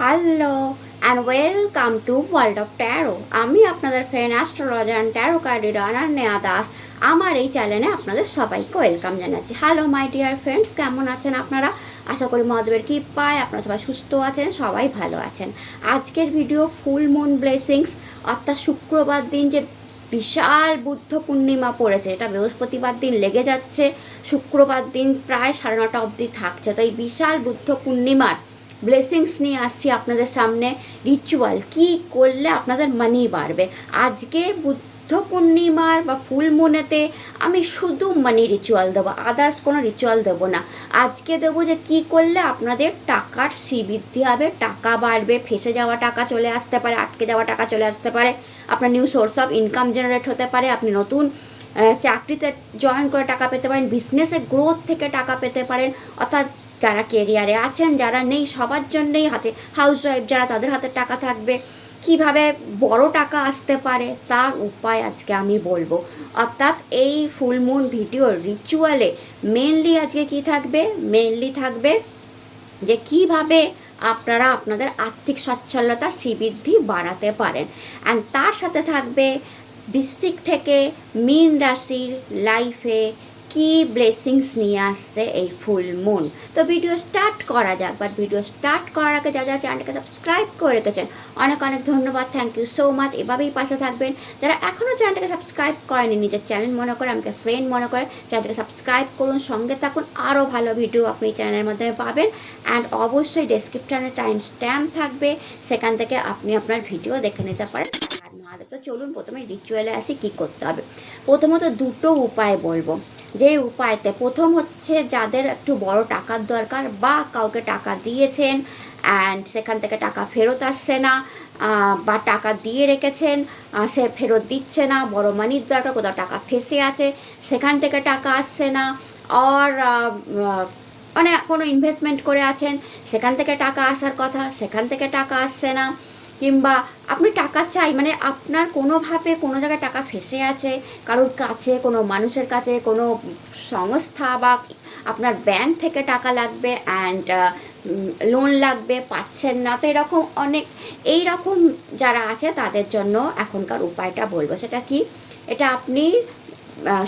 Hello and welcome to world of taro. আমি আপনাদের friend astrologer and taro card reader Ananya Das. আমার এই চ্যানেলে আপনাদের সবাইকে ওয়েলকাম জানাচ্ছি। হ্যালো মাই ডিয়ার ফ্রেন্ডস, কেমন আছেন আপনারা? আশা করি মহাদেবের কৃপায় আপনারা সবাই সুস্থ আছেন, সবাই ভালো আছেন। আজকের ভিডিও ফুল মুন ব্লেসিংস, অর্থাৎ শুক্রবার দিন যে বিশাল বুদ্ধ পূর্ণিমা পড়েছে, এটা বৃহস্পতিবার দিন লেগে যাচ্ছে, শুক্রবার দিন প্রায় 9:30 অবধি থাকছে। তো এই বিশাল বুদ্ধ পূর্ণিমার ব্লেসিংস নিয়ে আসছি আপনাদের সামনে। রিচুয়াল কি করলে আপনাদের মানি বাড়বে। আজকে বুদ্ধ পূর্ণিমার বা ফুল মুনেতে আমি শুধু মানি রিচুয়াল দেবো, আদার্স কোনো রিচুয়াল দেবো না। আজকে দেবো যে কি করলে আপনাদের টাকার শ্রীবৃদ্ধি হবে, টাকা বাড়বে, ফেসে যাওয়া টাকা চলে আসতে পারে, আটকে যাওয়া টাকা চলে আসতে পারে, আপনার new source of income generate হতে পারে, আপনি নতুন চাকরিতে জয়েন করে টাকা পেতে পারেন, বিজনেসে গ্রোথ থেকে টাকা পেতে পারেন। অর্থাৎ যারা কেরিয়ারে আছেন, যারা নেই, সবার জন্যই হাতে, হাউসওয়াইফ যারা, তাদের হাতে টাকা থাকবে। কিভাবে বড় টাকা আসতে পারে তার উপায় আজকে আমি বলবো। অর্থাৎ এই ফুল মুন ভিডিওর রিচুয়ালে মেনলি আজকে কি থাকবে, মেনলি থাকবে যে কিভাবে আপনারা আপনাদের আর্থিক সচ্ছলতা শ্রীবৃদ্ধি বাড়াতে পারেন। অ্যান্ড তার সাথে থাকবে বৃশ্চিক থেকে মীন রাশির লাইফে কি ব্লেসিংস নিয়ে আসছে এই ফুল মুন। তো ভিডিও স্টার্ট করা যাক। বাট ভিডিও স্টার্ট করার আগে যা চ্যানেলটাকে সাবস্ক্রাইব করে রেখেছেন অনেক অনেক ধন্যবাদ, থ্যাংক ইউ সো মাচ। এভাবেই পাশে থাকবেন। যারা এখনও চ্যানেলটাকে সাবস্ক্রাইব করেনি, নিজের চ্যানেল মনে করে, আমাকে ফ্রেন্ড মনে করে, চ্যানেলটাকে সাবস্ক্রাইব করুন, সঙ্গে থাকুন। আরও ভালো ভিডিও আপনি এই চ্যানেলের মাধ্যমে পাবেন। অ্যান্ড অবশ্যই ডেসক্রিপশানে টাইম স্ট্যাম্প থাকবে, সেখান থেকে আপনি আপনার ভিডিও দেখে নিতে পারেন। তো চলুন প্রথমে রিচুয়ালে আসি, কী করতে হবে। প্রথমত দুটো উপায় বলবো। যে উপায়তে প্রথম হচ্ছে, যাদের একটু বড় টাকার দরকার বা কাউকে টাকা দিয়েছেন অ্যান্ড সেখান থেকে টাকা ফেরত আসছে না, বা টাকা দিয়ে রেখেছেন সে ফেরত দিচ্ছে না, বড় মানির দরকার, কোথাও টাকা ফেসে আছে সেখান থেকে টাকা আসছে না, আর মানে কোনো ইনভেস্টমেন্ট করে আছেন সেখান থেকে টাকা আসার কথা, সেখান থেকে টাকা আসছে না, কিংবা আপনি টাকা চাই, মানে আপনার কোনোভাবে কোনো জায়গায় টাকা ফেসে আছে, কারোর কাছে, কোনো মানুষের কাছে, কোনো সংস্থা বা আপনার ব্যাংক থেকে টাকা লাগবে অ্যান্ড লোন লাগবে, পাচ্ছেন না। তো এরকম অনেক, এই রকম যারা আছে তাদের জন্য এখনকার উপায়টা বলবো। সেটা কি, এটা আপনি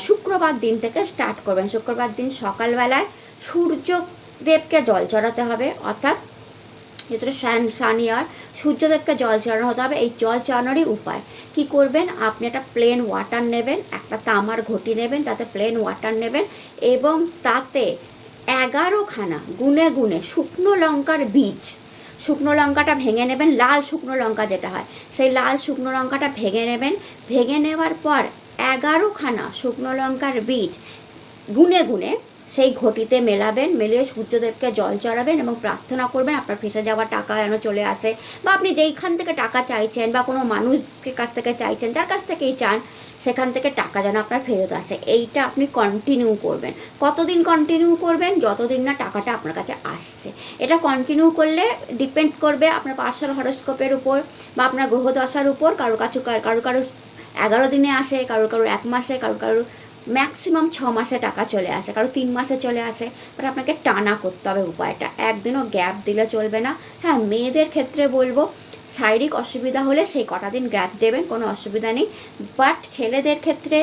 শুক্রবার দিন থেকে স্টার্ট করবেন। শুক্রবার দিন সকালবেলায় সূর্যদেবকে জল চড়াতে হবে। অর্থাৎ যেটা সানিয়ার সূর্যদেবকে জল চড়ানো হতে হবে। এই জল চড়ানোরই উপায় কি করবেন, আপনি একটা প্লেন ওয়াটার নেবেন, একটা তামার ঘটি নেবেন, তাতে প্লেন ওয়াটার নেবেন এবং তাতে 11খানা গুনে গুনে শুকনো লঙ্কার বীজ, শুকনো লঙ্কাটা ভেঙে নেবেন, লাল শুকনো লঙ্কা যেটা হয় সেই লাল শুকনো লঙ্কাটা ভেঙে নেবেন। ভেঙে নেওয়ার পর 11খানা শুকনো লঙ্কার বীজ গুনে গুনে সেই ঘটিতে মেলাবেন, মেলিয়ে সূর্যদেবকে জল চড়াবেন এবং প্রার্থনা করবেন আপনার ফেসে যাওয়া টাকা যেন চলে আসে, বা আপনি যেইখান থেকে টাকা চাইছেন বা কোনো মানুষের কাছ থেকে চাইছেন, যার কাছ থেকেই চান, সেখান থেকে টাকা যেন আপনার ফেরত আসে। এইটা আপনি কন্টিনিউ করবেন। কতদিন কন্টিনিউ করবেন? যতদিন না টাকাটা আপনার কাছে আসছে। এটা কন্টিনিউ করলে ডিপেন্ড করবে আপনার পার্সোনাল হরোস্কোপের উপর বা আপনার গ্রহদশার উপর। কারো 11 দিনে আসে, কারোর 1 মাসে, কারোর ম্যাক্সিমাম 6 মাসে টাকা চলে আসে, কারো 3 মাসে চলে আসে। বাট আপনাকে টানা করতে হবে উপায়টা, একদিনও গ্যাপ দিলে চলবে না। হ্যাঁ, মেয়েদের ক্ষেত্রে বলবো শারীরিক অসুবিধা হলে সেই কটা দিন গ্যাপ দেবেন, কোনো অসুবিধা নেই। বাট ছেলেদের ক্ষেত্রে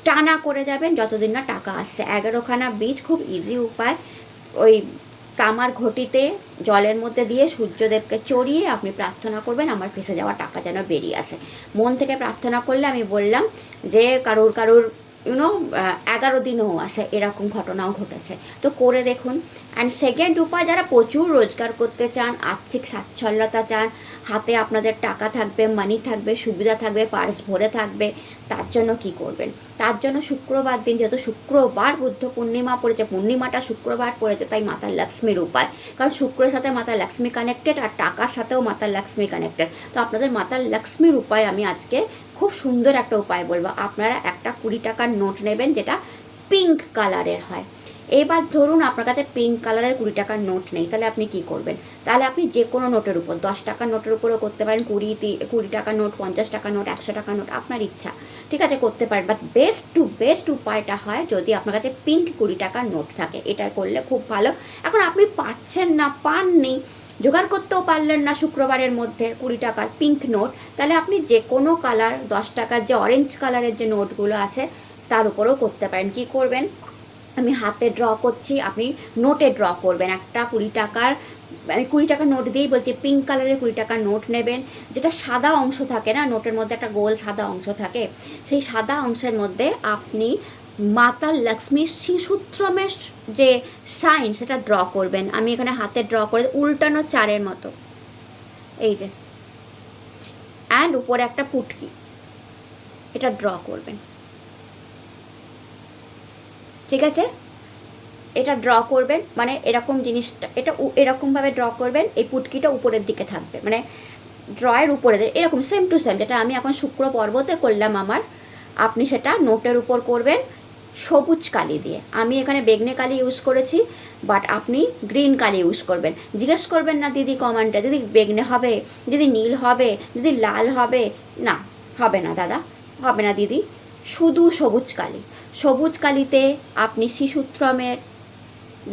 টানা করে যাবেন যতদিন না টাকা আসছে। 11খানা বীজ, খুব ইজি উপায়। ওই তামার ঘটিতে জলের মধ্যে দিয়ে সূর্যদেবকে চড়িয়ে আপনি প্রার্থনা করবেন আমার ফেসে যাওয়া টাকা যেন বেরিয়ে আসে। মন থেকে প্রার্থনা করলে আমি বললাম যে কারোর 11 দিনেও আসে, এরকম ঘটনাও ঘটেছে। তো করে দেখুন। অ্যান্ড সেকেন্ড উপায়, যারা প্রচুর রোজগার করতে চান, আর্থিক স্বাচ্ছল্যতা চান, হাতে আপনাদের টাকা থাকবে, মানি থাকবে, সুবিধা থাকবে, পার্স ভরে থাকবে, তার জন্য কি করবেন? তার জন্য শুক্রবার দিন, যেহেতু শুক্রবার বুদ্ধ পূর্ণিমা পড়েছে, পূর্ণিমাটা শুক্রবার পড়েছে, তাই মাতা লক্ষ্মীর উপায়। কারণ শুক্রের সাথে মাতা লক্ষ্মী কানেক্টেড আর টাকার সাথেও মাতা লক্ষ্মী কানেক্টেড। তো আপনাদের মাতা লক্ষ্মীর উপায় আমি আজকে খুব সুন্দর একটা উপায় বলবো। আপনারা একটা 20 টাকার নোট নেবেন, যেটা পিঙ্ক কালারের হয়। এবার ধরুন আপনার কাছে পিঙ্ক কালারের 20 টাকার নোট নেই, তাহলে আপনি কি করবেন? তাহলে আপনি যে কোনো নোটের উপর, 10 টাকার নোটের উপরেও করতে পারেন, 20 টাকার নোট, 50 টাকার নোট, 100 টাকার নোট, আপনার ইচ্ছা, ঠিক আছে, করতে পারেন। বাট বেস্ট উপায়টা হয় যদি আপনার কাছে পিঙ্ক 20 টাকার নোট থাকে, এটা করলে খুব ভালো। এখন আপনি পাচ্ছেন না, পাননি, জোগাড় করতেও পারলেন না শুক্রবারের মধ্যে 20 টাকার পিঙ্ক নোট, তাহলে আপনি যে কোনো কালার 10 টাকার যে অরেঞ্জ কালারের যে নোটগুলো আছে তার উপরেও করতে পারেন। কি করবেন, আমি হাতে ড্র করছি, আপনি নোটে ড্র করবেন একটা 20 টাকার, আমি 20 টাকার নোট দিয়েই বলছি, পিঙ্ক কালারের 20 টাকার নোট নেবেন, যেটা সাদা অংশ থাকে না, নোটের মধ্যে একটা গোল সাদা অংশ থাকে, সেই সাদা অংশের মধ্যে আপনি মাতা লক্ষ্মীর শিশুত্রমের যে সাইন সেটা ড্র করবেন। আমি এখানে হাতে ড্র করে উল্টানো চারের মতো, এই যে, অ্যান্ড উপরে একটা পুটকি, এটা ড্র করবেন। ঠিক আছে, এটা ড্র করবেন, মানে এরকম জিনিসটা, এটা এরকমভাবে ড্র করবেন, এই পুটকিটা উপরের দিকে থাকবে, মানে ড্রয়ের উপরে এরকম সেম টু সেম, যেটা আমি এখন শুক্র পর্বতে করলাম আমার, আপনি সেটা নোটের উপর করবেন সবুজ কালি দিয়ে। আমি এখানে বেগনে কালি ইউজ করেছি, বাট আপনি গ্রিন কালি ইউজ করবেন। জিজ্ঞেস করবেন না দিদি কমেন্টে, দিদি বেগনে হবে, দিদি নীল হবে, দিদি লাল হবে, না হবে না দাদা, হবে না দিদি, শুধু সবুজ কালি। সবুজ কালিতে আপনি শিশুত্রমের,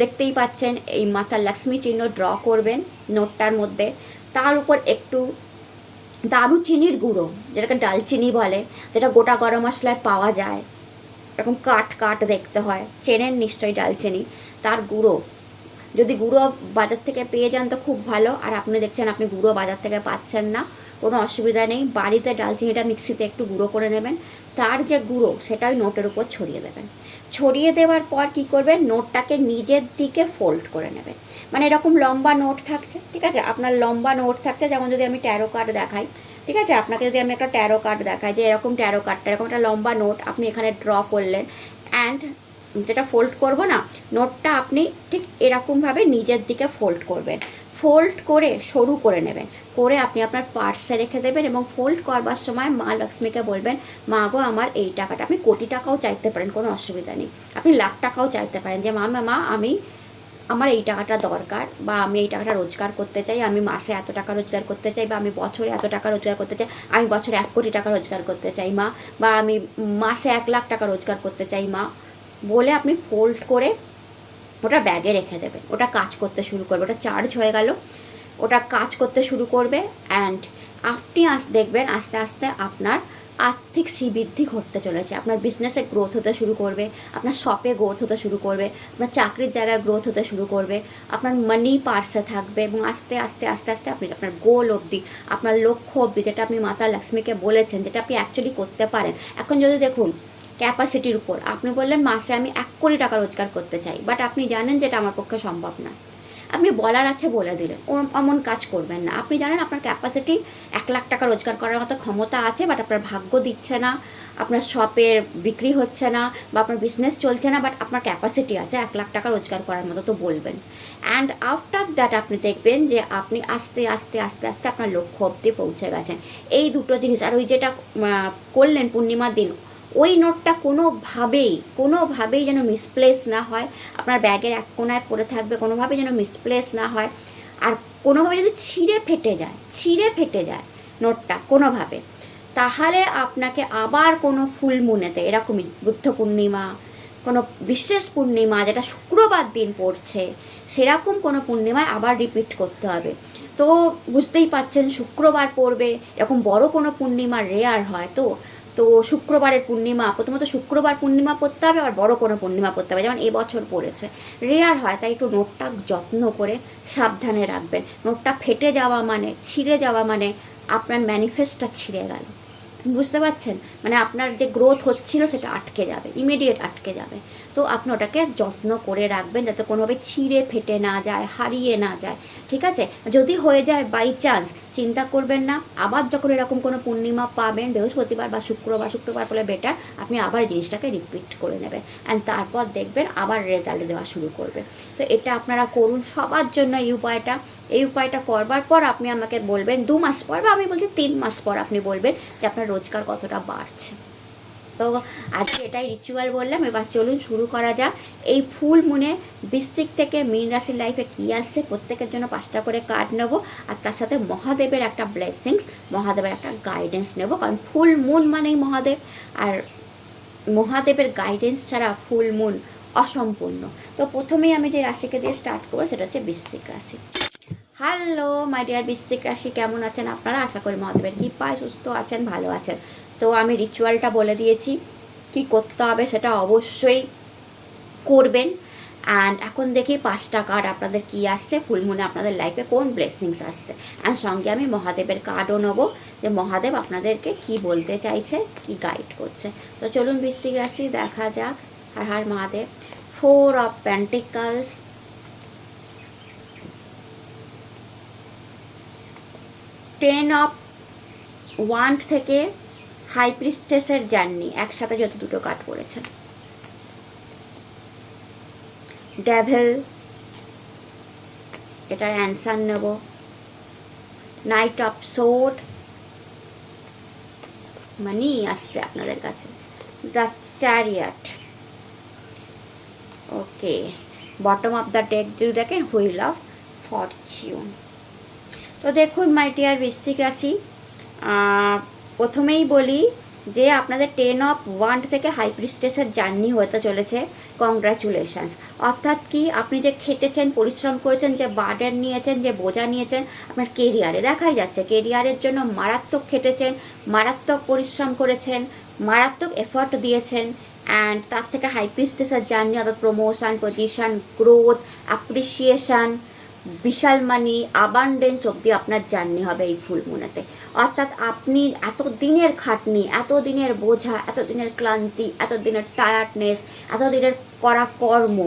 দেখতেই পাচ্ছেন, এই মাতা লক্ষ্মী চিহ্ন ড্র করবেন নোটটার মধ্যে। তার উপর একটু দারুচিনির গুঁড়ো, যেটাকে ডালচিনি বলে, যেটা গোটা গরম মশলায় পাওয়া যায়, এরকম কাট কাট দেখতে হয়, চেনেন নিশ্চয়ই ডালচিনি, তার গুঁড়ো, যদি গুঁড়ো বাজার থেকে পেয়ে যান তো খুব ভালো, আর আপনি দেখছেন আপনি গুঁড়ো বাজার থেকে পাচ্ছেন না, কোনো অসুবিধা নেই, বাড়িতে ডালচিনিটা মিক্সিতে একটু গুঁড়ো করে নেবেন, তার যে গুঁড়ো সেটা ওই নোটের উপর ছড়িয়ে দেবেন। ছড়িয়ে দেওয়ার পর কী করবেন, নোটটাকে নিজের দিকে ফোল্ড করে নেবেন, মানে এরকম লম্বা নোট থাকছে, ঠিক আছে, আপনার লম্বা নোট থাকছে, যেমন যদি আমি ট্যারো কার্ড দেখাই, ঠিক আছে, আপনাকে যদি আমি একটা ট্যারো কার্ড দেখাই, যে এরকম ট্যারো কার্ডটা এরকম একটা লম্বা নোট আপনি এখানে ড্র করলেন, অ্যান্ড যেটা ফোল্ড করব না, নোটটা আপনি ঠিক এরকমভাবে নিজের দিকে ফোল্ড করবেন, ফোল্ড করে সরু করে নেবেন, করে আপনি আপনার পার্সে রেখে দেবেন, এবং ফোল্ড করবার সময় মা লক্ষ্মীকে বলবেন, মা গো আমার এই টাকাটা, আপনি কোটি টাকাও চাইতে পারেন, কোনো অসুবিধা নেই, আপনি লাখ টাকাও চাইতে পারেন, যে মা আমি, আমার এই টাকাটা দরকার, বা আমি এই টাকাটা রোজগার করতে চাই, আমি মাসে এত টাকা রোজগার করতে চাই, বা আমি বছরে এত টাকা রোজগার করতে চাই, আমি বছরে 1 কোটি টাকা রোজগার করতে চাই মা, বা আমি মাসে 1 লাখ টাকা রোজগার করতে চাই মা, বলে আপনি ফোল্ড করে ওটা ব্যাগে রেখে দেবেন। ওটা কাজ করতে শুরু করবে, ওটা চার্জ হয়ে গেল, ওটা কাজ করতে শুরু করবে, অ্যান্ড আপনি দেখবেন আস্তে আস্তে আপনার আর্থিক শ্রীবৃদ্ধি ঘটতে চলেছে, আপনার বিজনেসে গ্রোথ হতে শুরু করবে, আপনার শপে গ্রোথ হতে শুরু করবে, আপনার চাকরির জায়গায় গ্রোথ হতে শুরু করবে, আপনার মানি পার্সে থাকবে, এবং আস্তে আস্তে আস্তে আস্তে আপনি আপনার গোল অবধি, আপনার লক্ষ্য অবধি, যেটা আপনি মাতা লক্ষ্মীকে বলেছেন, যেটা আপনি অ্যাকচুয়ালি করতে পারেন। এখন যদি দেখুন ক্যাপাসিটির উপর, আপনি বললেন মাসে আমি 1 কোটি টাকা রোজগার করতে চাই, বাট আপনি জানেন যে এটা আমার পক্ষে সম্ভব না, আপনি বলার আছে বলে দিলেন, অমন কাজ করবেন না। আপনি জানেন আপনার ক্যাপাসিটি 1 লাখ টাকা রোজগার করার মতো ক্ষমতা আছে, বাট আপনার ভাগ্য দিচ্ছে না, আপনার শপের বিক্রি হচ্ছে না, বা আপনার বিজনেস চলছে না, বাট আপনার ক্যাপাসিটি আছে 1 লাখ টাকা রোজগার করার মতো, তো বলবেন। অ্যান্ড আফটার দ্যাট আপনি দেখবেন যে আপনি আস্তে আস্তে আস্তে আস্তে আপনার লক্ষ্য অবধি পৌঁছে গেছেন। এই দুটো জিনিস, আর ওই যেটা করলেন পূর্ণিমার দিন, ওই নোটটা কোনোভাবেই যেন মিসপ্লেস না হয়, আপনার ব্যাগের এক কোনায় পড়ে থাকবে, কোনোভাবেই যেন মিসপ্লেস না হয়, আর কোনোভাবে যদি ছিঁড়ে ফেটে যায় নোটটা কোনোভাবে, তাহলে আপনাকে আবার কোনো ফুল মুনেতে, এরকমই বুদ্ধ পূর্ণিমা, কোনো বিশেষ পূর্ণিমা যেটা শুক্রবার দিন পড়ছে, সেরকম কোনো পূর্ণিমায় আবার রিপিট করতে হবে। তো বুঝতেই পাচ্ছেন শুক্রবার পড়বে, এরকম বড় কোনো পূর্ণিমা রেয়ার হয়, তো শুক্রবারের পূর্ণিমা, প্রথমত শুক্রবার পূর্ণিমা পড়তে হবে, আর বড় কোনো পূর্ণিমা পড়তে হবে, যেমন এবছর পড়েছে, রেয়ার হয়, তাই একটু নোটটা যত্ন করে সাবধানে রাখবেন। নোটটা ফেটে যাওয়া মানে, ছিঁড়ে যাওয়া মানে আপনার ম্যানিফেস্টটা ছিঁড়ে গেল, বুঝতে পারছেন, মানে আপনার যে গ্রোথ হচ্ছিল সেটা আটকে যাবে, ইমিডিয়েট আটকে যাবে। তো আপনি ওটাকে যত্ন করে রাখবেন, যাতে কোনোভাবে ছিঁড়ে ফেটে না যায়, হারিয়ে না যায়, ঠিক আছে। যদি হয়ে যায় বাই চান্স, চিন্তা করবেন না, আবার যখন এরকম কোনো পূর্ণিমা পাবেন, বৃহস্পতিবার বা শুক্রবার বলে বেটার, আপনি আবার জিনিসটাকে রিপিট করে নেবেন, অ্যান্ড তারপর দেখবেন আবার রেজাল্ট দেওয়া শুরু করবে। তো এটা আপনারা করুন, সবার জন্য এই উপায়টা করবার পর আপনি আমাকে বলবেন 2 মাস পর, বা আমি বলছি 3 মাস পর, আপনি বলবেন যে আপনার রোজগার কতটা বাড়ছে। তো আজকে এটাই রিচুয়াল বললাম, এবার চলুন শুরু করা যাক। এই ফুল মুনে বৃশ্চিক থেকে মীন রাশির লাইফে কী আসছে, প্রত্যেকের জন্য 5টা করে কার্ড নেবো, আর তার সাথে মহাদেবের একটা ব্লেসিংস, মহাদেবের একটা গাইডেন্স নেব, কারণ ফুল মুন মানেই মহাদেব, আর মহাদেবের গাইডেন্স ছাড়া ফুল মুন অসম্পূর্ণ। তো প্রথমেই আমি যে রাশিকে দিয়ে স্টার্ট করবো সেটা হচ্ছে বৃশ্চিক রাশি। হ্যালো মাই ডিয়ার বৃশ্চিক রাশি, কেমন আছেন আপনারা? আশা করি মহাদেবের কৃপায় সুস্থ আছেন, ভালো আছেন। তো আমি রিচুয়ালটা বলে দিয়েছি, কি করতে হবে সেটা অবশ্যই করবেন। অ্যান্ড এখন দেখি 5টা কার্ড আপনাদের কি আসছে, ফুলমুনে আপনাদের লাইফে কোন ব্লেসিংস আসছে। অ্যান্ড সঙ্গে আমি মহাদেবের কার্ডও নেবো, যে মহাদেব আপনাদেরকে কি বলতে চাইছে, কি গাইড করছে। তো চলুন বৃশ্চিক রাশি দেখা যাক। Har Har Mahadev. 4 of pentacles, 10 of wand থেকে হাই প্রিস্টেসের জার্নি, একসাথে যত দুটো কার্ড পড়েছেন। ডেভিল, এটার অ্যান্সার নেব। নাইট অফ সোর্ড, মানি আসছে আপনাদের কাছে। The chariot, okay. Bottom of the day যদি দেখেন, হুইল অফ ফরচুন। তো দেখুন মাই ডিয়ার বৃশ্চিক রাশি, প্রথমেই বলি যে আপনাদের 10 অফ ওয়ান্ড থেকে হাই প্রিস্টেসের জার্নি হতে চলেছে। কংগ্রাচুলেশনস। অর্থাৎ কি, আপনি যে খেটেছেন, পরিশ্রম করেছেন, যে বার্ডেন নিয়েছেন, যে বোঝা নিয়েছেন, আপনার কেরিয়ারে দেখাই যাচ্ছে। কেরিয়ারের জন্য মারাত্মক খেটেছেন, মারাত্মক পরিশ্রম করেছেন, মারাত্মক এফর্ট দিয়েছেন। অ্যান্ড তার থেকে হাই প্রিস্টেসের জার্নি, অর্থাৎ প্রমোশন, পজিশন, গ্রোথ, অ্যাপ্রিসিয়েশন, বিশাল মানি, আবান্ডেন্স অবধি আপনার জার্নি হবে এই ফুল মুনেতে। অর্থাৎ আপনি এত দিনের খাটনি, এত দিনের বোঝা, এত দিনের ক্লান্তি, এত দিনের টায়ার্ডনেস, এত দিনের করা কর্ম,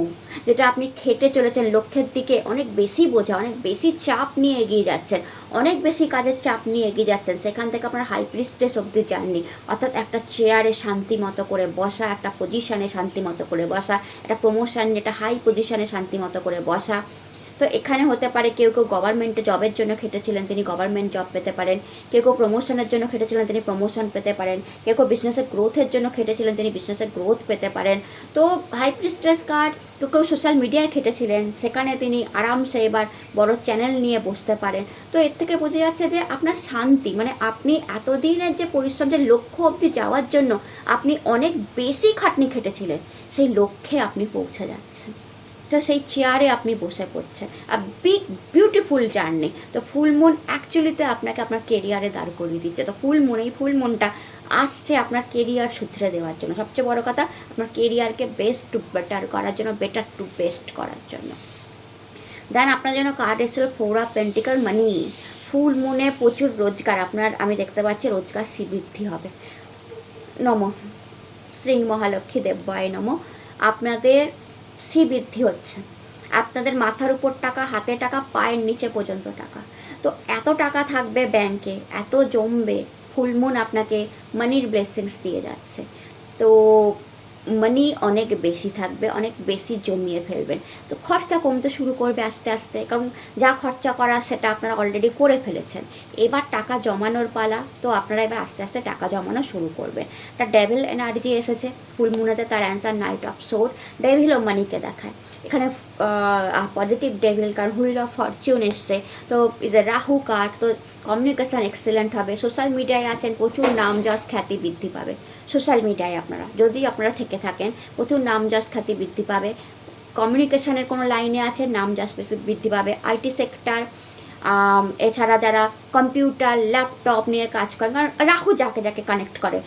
যেটা আপনি খেটে চলেছেন লক্ষ্যের দিকে, অনেক বেশি বোঝা, অনেক বেশি চাপ নিয়ে এগিয়ে যাচ্ছেন, অনেক বেশি কাজের চাপ নিয়ে এগিয়ে যাচ্ছেন, সেখান থেকে আপনার হাই প্রিস্টেস অবধি জার্নি। অর্থাৎ একটা চেয়ারে শান্তি মতো করে বসা, একটা পজিশনে শান্তি মতো করে বসা, একটা প্রমোশন, যেটা হাই পজিশনে শান্তি মতো করে বসা। তো এখানে হতে পারে কেউ কেউ গভর্নমেন্টে জবের জন্য খেটেছিলেন, তিনি গভর্নমেন্ট জব পেতে পারেন। কেউ কেউ প্রমোশনের জন্য খেটেছিলেন, তিনি প্রমোশন পেতে পারেন। কেউ কেউ বিজনেসের গ্রোথের জন্য খেটেছিলেন, তিনি বিজনেসের গ্রোথ পেতে পারেন। তো হাই প্রিস্টেস কার্ড, কেউ কেউ সোশ্যাল মিডিয়ায় খেটেছিলেন, সেখানে তিনি আরামসে এবার বড় চ্যানেল নিয়ে বসতে পারেন। তো এর থেকে বোঝা যাচ্ছে যে আপনার শান্তি, মানে আপনি এতদিনের যে পরিশ্রম, যে লক্ষ্য অবধি যাওয়ার জন্য আপনি অনেক বেশি খাটনি খেটেছিলেন, সেই লক্ষ্যে আপনি পৌঁছে যাচ্ছেন। তো সেই চেয়ারে আপনি বসে পড়ছেন। Big beautiful journey. তো ফুল মুন অ্যাকচুয়ালিতে আপনাকে আপনার কেরিয়ারে দাঁড় করিয়ে দিচ্ছে। তো এই ফুল মুনটা আসছে আপনার কেরিয়ার শুধরে দেওয়ার জন্য। সবচেয়ে বড় কথা, আপনার কেরিয়ারকে বেস্ট টু বেটার করার জন্য, বেটার টু বেস্ট করার জন্য। দেন আপনার জন্য কার্ড এসেছিল 4 অফ পেন্টিকল, মানি। ফুল মুনে প্রচুর রোজগার আপনার, আমি দেখতে পাচ্ছি রোজগার শ্রীবৃদ্ধি হবে। নম শ্রী মহালক্ষ্মী দেব্যায় নম। আপনাদের শ্রীবৃদ্ধি হচ্ছে, আপনাদের মাথার উপর টাকা, হাতে টাকা, পায়ের নিচে পর্যন্ত টাকা। তো এত টাকা থাকবে ব্যাংকে, এত জমবে। ফুলমুন আপনাকে মানির ব্লেসিংস দিয়ে যাচ্ছে। তো মানি অনেক বেশি থাকবে, অনেক বেশি জমিয়ে ফেলবেন। তো খরচা কমতে শুরু করবে আস্তে আস্তে, কারণ যা খরচা করা সেটা আপনারা অলরেডি করে ফেলেছেন। এবার টাকা জমানোর পালা। তো আপনারা এবার আস্তে আস্তে টাকা জমানো শুরু করবেন। একটা ডেভিল এনার্জি এসেছে ফুলমুনেতে, তার অ্যান্সার নাইট অফ সোর্ড। ডেভিলও মানিকে দেখায় এখানে, পজিটিভ ডেভিল, কারণ হুইল অফ ফরচুন এসছে। তো ইজ এ রাহু কার্ড। তো কমিউনিকেশান এক্সেলেন্ট হবে। সোশ্যাল মিডিয়ায় আছেন, প্রচুর নাম যশ খ্যাতি বৃদ্ধি পাবে। সোশ্যাল মিডিয়ায় আপনারা যদি আপনারা থেকে থাকেন, প্রচুর নাম যশ খ্যাতি বৃদ্ধি পাবে। কমিউনিকেশনের কোনো লাইনে আছে, নাম যশ বৃদ্ধি পাবে। আইটি সেক্টর, এছাড়া যারা কম্পিউটার, ল্যাপটপ নিয়ে কাজ করেন, কারণ রাহু যাকে যাকে কানেক্ট করে,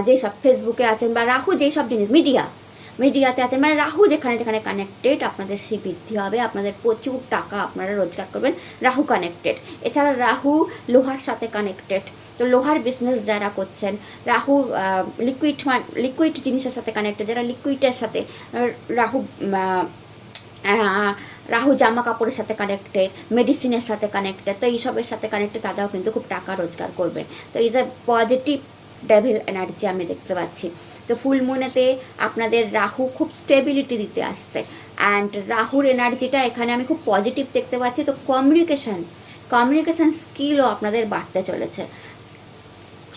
যেসব ফেসবুকে আছেন বা রাহু যেই সব জিনিস মিডিয়াতে আছেন, মানে রাহু যেখানে যেখানে কানেক্টেড, আপনাদের সেই বৃদ্ধি হবে। আপনাদের প্রচুর টাকা আপনারা রোজগার করবেন, রাহু কানেক্টেড। এছাড়া রাহু লোহার সাথে কানেক্টেড। তো লোহার বিজনেস যারা করছেন, রাহু লিকুইড জিনিসের সাথে কানেক্টেড, যারা লিকুইডের সাথে, রাহু রাহু জামা কাপড়ের সাথে কানেক্টেড, মেডিসিনের সাথে কানেক্টেড। তো এইসবের সাথে কানেক্টেড তারাও কিন্তু খুব টাকা রোজগার করবেন। তো is a positive devil energy আমি দেখতে পাচ্ছি। তো ফুল মুনেতে আপনাদের রাহু খুব স্টেবিলিটি দিতে আসছে। অ্যান্ড রাহুর এনার্জিটা এখানে আমি খুব পজিটিভ দেখতে পাচ্ছি। তো কমিউনিকেশান স্কিলও আপনাদের বাড়তে চলেছে।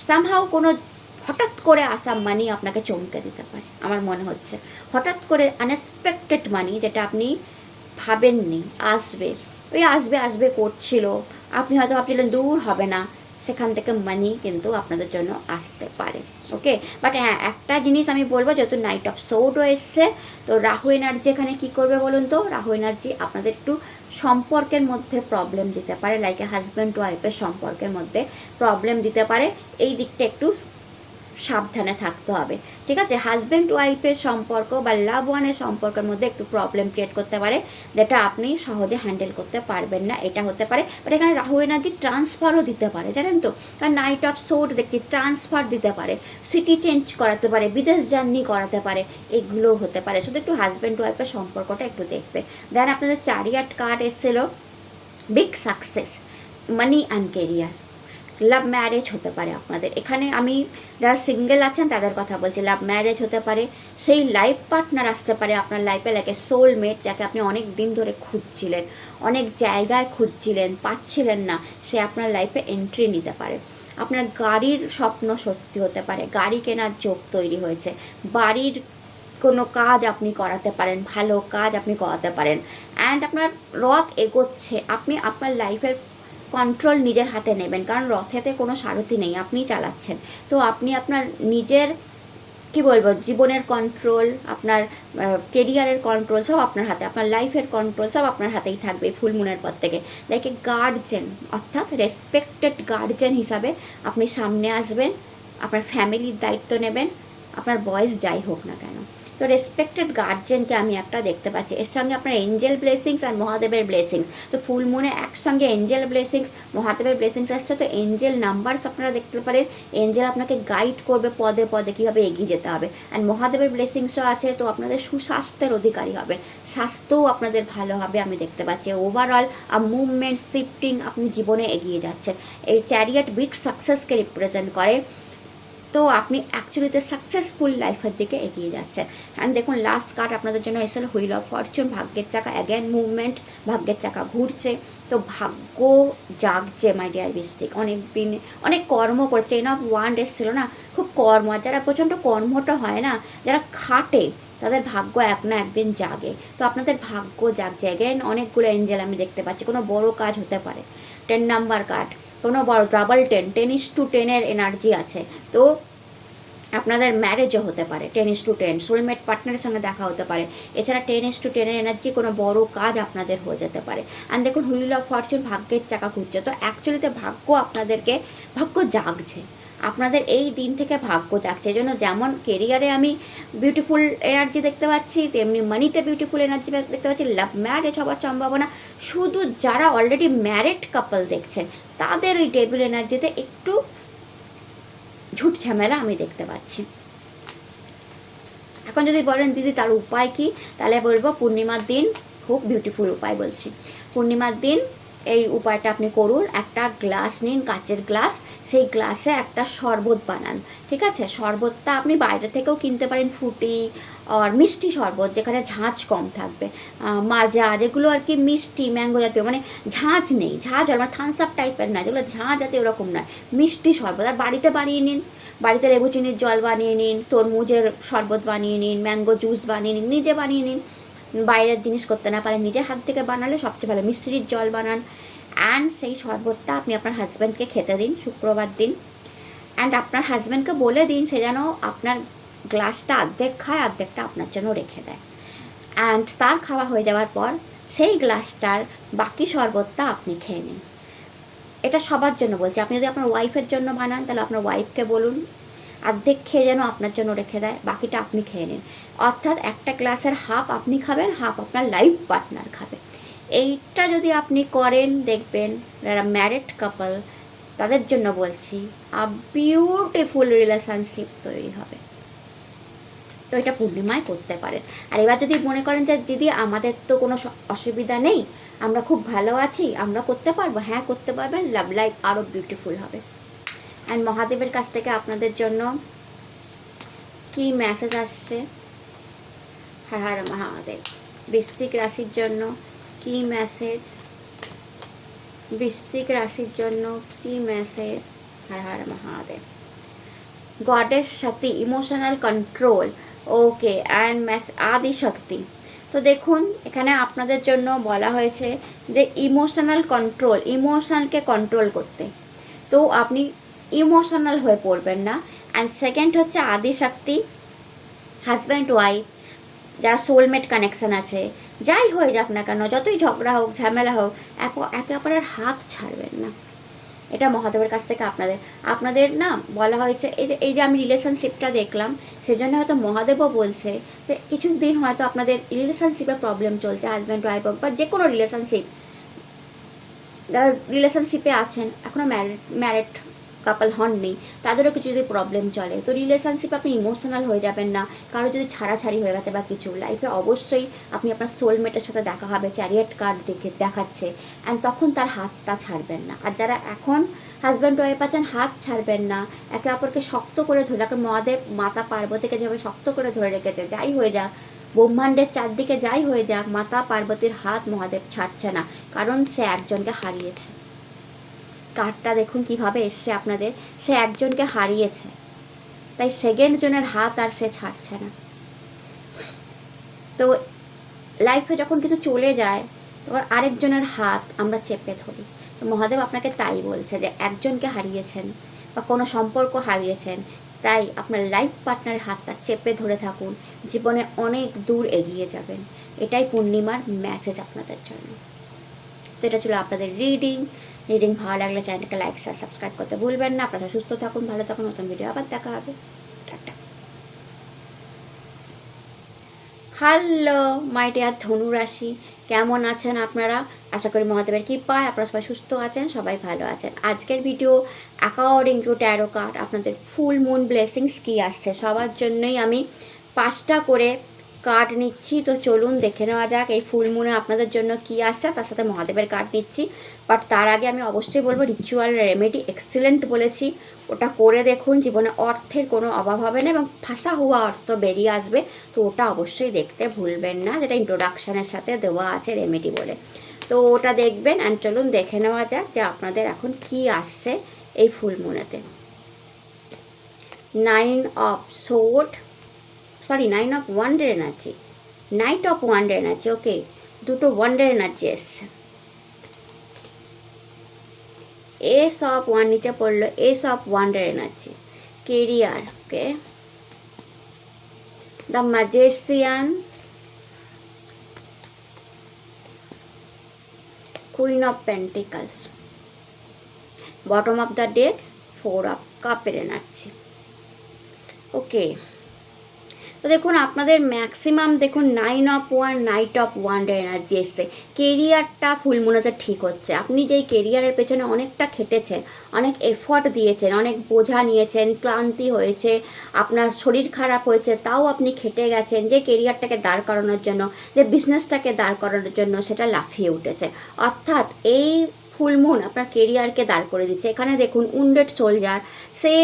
সামহাও কোনো হঠাৎ করে আসা মানি আপনাকে চমকে দিতে পারে, আমার মনে হচ্ছে। হঠাৎ করে আনএক্সপেক্টেড মানি, যেটা আপনি ভাবেননি আসবে, ওই আসবে আসবে করছিল, আপনি হয়তো ভাবছিলেন দূর হবে না, সেখান থেকে মানি কিন্তু আপনাদের জন্য আসতে পারে। ওকে, বাট হ্যাঁ, একটা জিনিস আমি বলবো, যেহেতু নাইট অফ সোর্ডও এসছে, তো রাহু এনার্জি এখানে কী করবে বলুন তো? রাহু এনার্জি আপনাদের একটু সম্পর্কের মধ্যে প্রবলেম দিতে পারে, লাইক হাজব্যান্ড ওয়াইফের সম্পর্কের মধ্যে প্রবলেম দিতে পারে। এই দিকটা একটু সাবধানে থাকতে হবে, ঠিক আছে। হাজব্যান্ড ওয়াইফের সম্পর্ক বা লাভ ওয়ানের সম্পর্কের মধ্যে একটু প্রবলেম ক্রিয়েট করতে পারে, যেটা আপনি সহজে হ্যান্ডেল করতে পারবেন না, এটা হতে পারে। বাট এখানে রাহু এনার্জি ট্রান্সফারও দিতে পারে, জানেন তো। কারণ নাইট অফ সোর্ড দেখছি, ট্রান্সফার দিতে পারে, সিটি চেঞ্জ করাতে পারে, বিদেশ জার্নি করাতে পারে, এগুলোও হতে পারে। শুধু একটু হাজব্যান্ড ওয়াইফের সম্পর্কটা একটু দেখবে। দেন আপনাদের চ্যারিয়ট কার্ড এসেছিল, big success, money and career, love marriage হতে পারে আপনাদের। এখানে আমি যারা সিঙ্গেল আছেন তাদের কথা বলছি, লাভ ম্যারেজ হতে পারে, সেই লাইফ পার্টনার আসতে পারে আপনার লাইফে, লাইকে সোলমেট, যাকে আপনি অনেক দিন ধরে খুঁজছিলেন, অনেক জায়গায় খুঁজছিলেন, পাচ্ছিলেন না, সে আপনার লাইফে এন্ট্রি নিতে পারে। আপনার গাড়ির স্বপ্ন সত্যি হতে পারে, গাড়ি কেনার যোগ তৈরি হয়েছে, বাড়ির কোনো কাজ আপনি করাতে পারেন, ভালো কাজ আপনি করাতে পারেন। অ্যান্ড আপনার রথ এগোচ্ছে, আপনি আপনার লাইফের কন্ট্রোল নিজের হাতে নেবেন, কারণ রথেতে কোনো সারথি নেই, আপনিই চালাচ্ছেন। তো আপনি আপনার নিজের কি বলবো জীবনের কন্ট্রোল, আপনার কেরিয়ারের কন্ট্রোল সব আপনার হাতে, আপনার লাইফের কন্ট্রোল সব আপনার হাতেই থাকবে ফুল মুনের পর থেকে। লাইক এ গার্জেন, অর্থাৎ রেসপেক্টেড গার্জেন হিসাবে আপনি সামনে আসবেন, আপনার ফ্যামিলির দায়িত্ব নেবেন, আপনার বয়স যাই হোক না কেন। তো রেসপেক্টেড গার্জেনকে আমি একটা দেখতে পাচ্ছি, এর সঙ্গে আপনার এঞ্জেল ব্লেসিংস আর মহাদেবের ব্লেসিংস। তো ফুল মুনে একসঙ্গে এঞ্জেল ব্লেসিংস, মহাদেবের ব্লেসিংস আসছে। তো এঞ্জেল নাম্বারস আপনারা দেখতে পারেন, এঞ্জেল আপনাকে গাইড করবে পদে পদে কীভাবে এগিয়ে যেতে হবে। অ্যান্ড মহাদেবের ব্লেসিংসও আছে, তো আপনাদের সুস্বাস্থ্যের অধিকারী হবেন, স্বাস্থ্যও আপনাদের ভালো হবে আমি দেখতে পাচ্ছি। ওভারঅল মুভমেন্ট শিফটিং, আপনি জীবনে এগিয়ে যাচ্ছেন। এই চ্যারিয়ট বিগ সাকসেসকে রিপ্রেজেন্ট করে। তো আপনি অ্যাকচুয়ালিতে সাকসেসফুল লাইফের দিকে এগিয়ে যাচ্ছেন। অ্যান্ড দেখুন লাস্ট কার্ড আপনাদের জন্য এসেছিল হুইল অফ ফরচুন, ভাগ্যের চাকা, অ্যাগেন মুভমেন্ট, ভাগ্যের চাকা ঘুরছে। তো ভাগ্য জাগছে মাই ডিয়ার বৃশ্চিক, অনেক দিন অনেক কর্ম করে, 10 অফ ওয়ান্ড এসেছিল না, খুব কর্ম, আর যারা প্রচণ্ড কর্মটা হয় না, যারা খাটে, তাদের ভাগ্য এক না একদিন জাগে। তো আপনাদের ভাগ্য জাগছে। অ্যাগেন অনেকগুলো এঞ্জেল আমি দেখতে পাচ্ছি, কোনো বড় কাজ হতে পারে, 10 নাম্বার কার্ড, কোনো বড় ডাবল 10, 10:10 এনার্জি আছে। তো আপনাদের ম্যারেজও হতে পারে, 10:10 সোলমেট পার্টনারের সঙ্গে দেখা হতে পারে। এছাড়া 10:10 এনার্জি কোনো বড় কাজ আপনাদের হয়ে যেতে পারে। অ্যান্ড দেখুন হুইল অফ ফরচুন, ভাগ্যের চাকা ঘুরছে। তো অ্যাকচুয়ালিতে ভাগ্য আপনাদেরকে, ভাগ্য জাগছে আপনাদের, এই দিন থেকে ভাগ্য জাগছে। এই জন্য যেমন কেরিয়ারে আমি বিউটিফুল এনার্জি দেখতে পাচ্ছি, তেমনি মানিতে বিউটিফুল এনার্জি দেখতে পাচ্ছি, লাভ ম্যারেজ হওয়ার সম্ভাবনা। শুধু যারা অলরেডি ম্যারিড কাপল দেখছেন তাদের ওই ডেভিল এনার্জিতে একটু ঝুট ঝামেলা আমি দেখতে পাচ্ছি। এখন যদি বলেন দিদি তার উপায় কি, তাহলে বলবো পূর্ণিমার দিন, খুব বিউটিফুল উপায় বলছি। পূর্ণিমার দিন এই উপায়টা আপনি করুন। একটা গ্লাস নিন, কাচের গ্লাস, সেই গ্লাসে একটা শরবত বানান, ঠিক আছে। শরবতটা আপনি বাইরে থেকেও কিনতে পারেন, ফ্রুটি আর মিষ্টি শরবত, যেখানে ঝাঁঝ কম থাকবে, মাজা, যেগুলো আর কি মিষ্টি ম্যাঙ্গো জাতীয়, মানে ঝাঁঝ নেই, ঝাঁঝ মানে থামস আপ টাইপের না, যেগুলো ঝাঁঝ আছে ওরকম নয়, মিষ্টি শরবত। আর বাড়িতে বানিয়ে নিন, বাড়িতে লেবু চিনির জল বানিয়ে নিন, তরমুজের শরবত বানিয়ে নিন, ম্যাঙ্গো জুস বানিয়ে নিন, নিজে বানিয়ে নিন। বাইরের জিনিস করতে না পারে, নিজের হাত থেকে বানালে সবচেয়ে ভালো। মিষ্টির জল বানান, অ্যান্ড সেই শরবতটা আপনি আপনার হাজব্যান্ডকে খেতে দিন শুক্রবার দিন। অ্যান্ড আপনার হাজব্যান্ডকে বলে দিন সে যেন আপনার গ্লাসটা অর্ধেক খায়, অর্ধেকটা আপনার জন্য রেখে দেয়। অ্যান্ড তার খাওয়া হয়ে যাওয়ার পর সেই গ্লাসটার বাকি শরবতটা আপনি খেয়ে নিন। এটা সবার জন্য বলছি। আপনি যদি আপনার ওয়াইফের জন্য বানান, তাহলে আপনার ওয়াইফকে বলুন অর্ধেক খেয়ে যেন আপনার জন্য রেখে দেয়, বাকিটা আপনি খেয়ে নিন। অর্থাৎ একটা গ্লাসের হাফ আপনি খাবেন, হাফ আপনার লাইফ পার্টনার খাবে। এইটা যদি আপনি করেন, দেখবেন যারা ম্যারিড কাপল তাদের জন্য বলছি, আ বিউটিফুল রিলেশনশিপ তৈরি হবে। তো এটা পূর্ণিমায় করতে পারেন। আর এবার যদি মনে করেন যে দিদি আমাদের তো কোনো অসুবিধা নেই, আমরা খুব ভালো আছি, আমরা করতে পারবো, হ্যাঁ করতে পারবেন, লাভ লাইফ আরও বিউটিফুল হবে। অ্যান্ড মহাদেবের কাছ থেকে আপনাদের জন্য কি মেসেজ আসছে, হর হর মহাদেব। বৃশ্চিক রাশির জন্য কি মেসেজ, বৃশ্চিক রাশির জন্য কি message, Har Har Mahadev. Goddess Shakti, emotional control, okay. And আদি শক্তি। তো দেখুন এখানে আপনাদের জন্য বলা হয়েছে যে ইমোশনাল কন্ট্রোল, ইমোশনালকে কন্ট্রোল করতে। তো আপনি ইমোশনাল হয়ে পড়বেন না। অ্যান্ড সেকেন্ড হচ্ছে আদি শক্তি, হাজব্যান্ড ওয়াইফ যারা সোলমেট কানেকশান আছে, যাই হয়ে যাক না কেন, যতই ঝগড়া হোক ঝামেলা হোক, একে অপরের হাত ছাড়বেন না। এটা মহাদেবের কাছ থেকে আপনাদের না বলা হয়েছে। এই যে আমি রিলেশনশিপটা দেখলাম, সেজন্য হয়তো মহাদেবও বলছে যে কিছুদিন হয়তো আপনাদের রিলেশনশিপে প্রবলেম চলছে, হাজব্যান্ড ওয়াইফ হোক বা যে কোনো রিলেশনশিপ, যারা রিলেশনশিপে আছেন এখনও ম্যারিড কাপল হননি, তাদেরও কিছু যদি প্রবলেম চলে, তো রিলেশনশিপে আপনি ইমোশনাল হয়ে যাবেন না। কারো যদি ছাড়াছাড়ি হয়ে গেছে বা কিছু, লাইফে অবশ্যই আপনি আপনার সোলমেটের সাথে দেখা হবে, চ্যারিয়েট কার্ড দেখাচ্ছে, অ্যান্ড তখন তার হাতটা ছাড়বেন না। আর যারা এখন হাজব্যান্ড ওয়াইফ আছেন, হাত ছাড়বেন না, একে অপরকে শক্ত করে ধরে রাখেন। মহাদেব মাতা পার্বতীকে যেভাবে শক্ত করে ধরে রেখেছে, যাই হয়ে যাক, ব্রহ্মাণ্ডের চারদিকে যাই হয়ে যাক, মাতা পার্বতীর হাত মহাদেব ছাড়ছে না, কারণ সে একজনকে হারিয়েছে। কার্ডটা দেখুন কিভাবে এসছে আপনাদের, সে একজনকে হারিয়েছে, তাই সেকেন্ড জনের হাত আর সে ছাড়ছে না। তো লাইফে যখন কিছু চলে যায়, তখন আরেকজনের হাত আমরা চেপে ধরি। তো মহাদেব আপনাকে তাই বলছে যে একজনকে হারিয়েছেন বা কোনো সম্পর্ক হারিয়েছেন, তাই আপনার লাইফ পার্টনারের হাতটা চেপে ধরে থাকুন, জীবনে অনেক দূর এগিয়ে যাবেন। এটাই পূর্ণিমার মেসেজ আপনাদের জন্য। তো এটা ছিল আপনাদের রিডিং ভালো লাগলে চ্যানেলটাকে লাইক শেয়ার সাবস্ক্রাইব করতে ভুলবেন না। আপনারা সুস্থ থাকুন, ভালো থাকুন, নতুন ভিডিও আবার দেখা হবে। টাটা। হ্যালো মাই ডিয়ার ধনু রাশি, কেমন আছেন আপনারা? আশা করি মহাদেবের কৃপায় আপনারা সবাই সুস্থ আছেন, সবাই ভালো আছেন। আজকের video according to taro card আপনাদের ফুল মুন ব্লেসিংস কী আসছে সবার জন্যই আমি 5টা করে কার্ড নিচ্ছি। তো চলুন দেখে নেওয়া যাক এই ফুল মুনে আপনাদের জন্য কী আসছে, তার সাথে মহাদেবের কার্ড নিচ্ছি। বাট তার আগে আমি অবশ্যই বলবো, রিচুয়াল রেমেডি এক্সিলেন্ট বলেছি, ওটা করে দেখুন, জীবনে অর্থের কোনো অভাব হবে না এবং ফাঁসা হওয়া অর্থ বেরিয়ে আসবে। তো ওটা অবশ্যই দেখতে ভুলবেন না, যেটা ইন্ট্রোডাকশানের সাথে দেওয়া আছে রেমেডি বলে। তো ওটা দেখবেন। অ্যান্ড চলুন দেখে নেওয়া যাক যে আপনাদের এখন কি আসছে এই ফুল মুনেতে। 9 অফ সোর্ড, সরি 9 অফ ওয়ান্ডার এনার্জি, নাইট অফ ওয়ান্ডার এনার্জি, ওকে, দুটো ওয়ান্ডার এনার্জি এসছে। এস অফ ওয়ান নিচে পড়লো, এস অফ ওয়ান্ডার energy, career, okay, the magician, queen of pentacles, bottom of the deck 4 of কাপের এনার্জি, ওকে। তো দেখুন আপনাদের ম্যাক্সিমাম দেখুন 9 অফ ওয়ান, নাইট অফ ওয়ান্ডার এনার্জি এসছে। কেরিয়ারটা ফুলমুনাতে ঠিক হচ্ছে। আপনি যেই কেরিয়ারের পেছনে অনেকটা খেটেছেন, অনেক এফর্ট দিয়েছেন, অনেক বোঝা নিয়েছেন, ক্লান্তি হয়েছে, আপনার শরীর খারাপ হয়েছে, তাও আপনি খেটে গেছেন যে কেরিয়ারটাকে দাঁড় করানোর জন্য, যে বিজনেসটাকে দাঁড় করানোর জন্য, সেটা লাফিয়ে উঠেছে। অর্থাৎ এই ফুলমুন আপনার কেরিয়ারকে দাঁড় করে দিচ্ছে। এখানে দেখুন উন্ডেড সোলজার, সে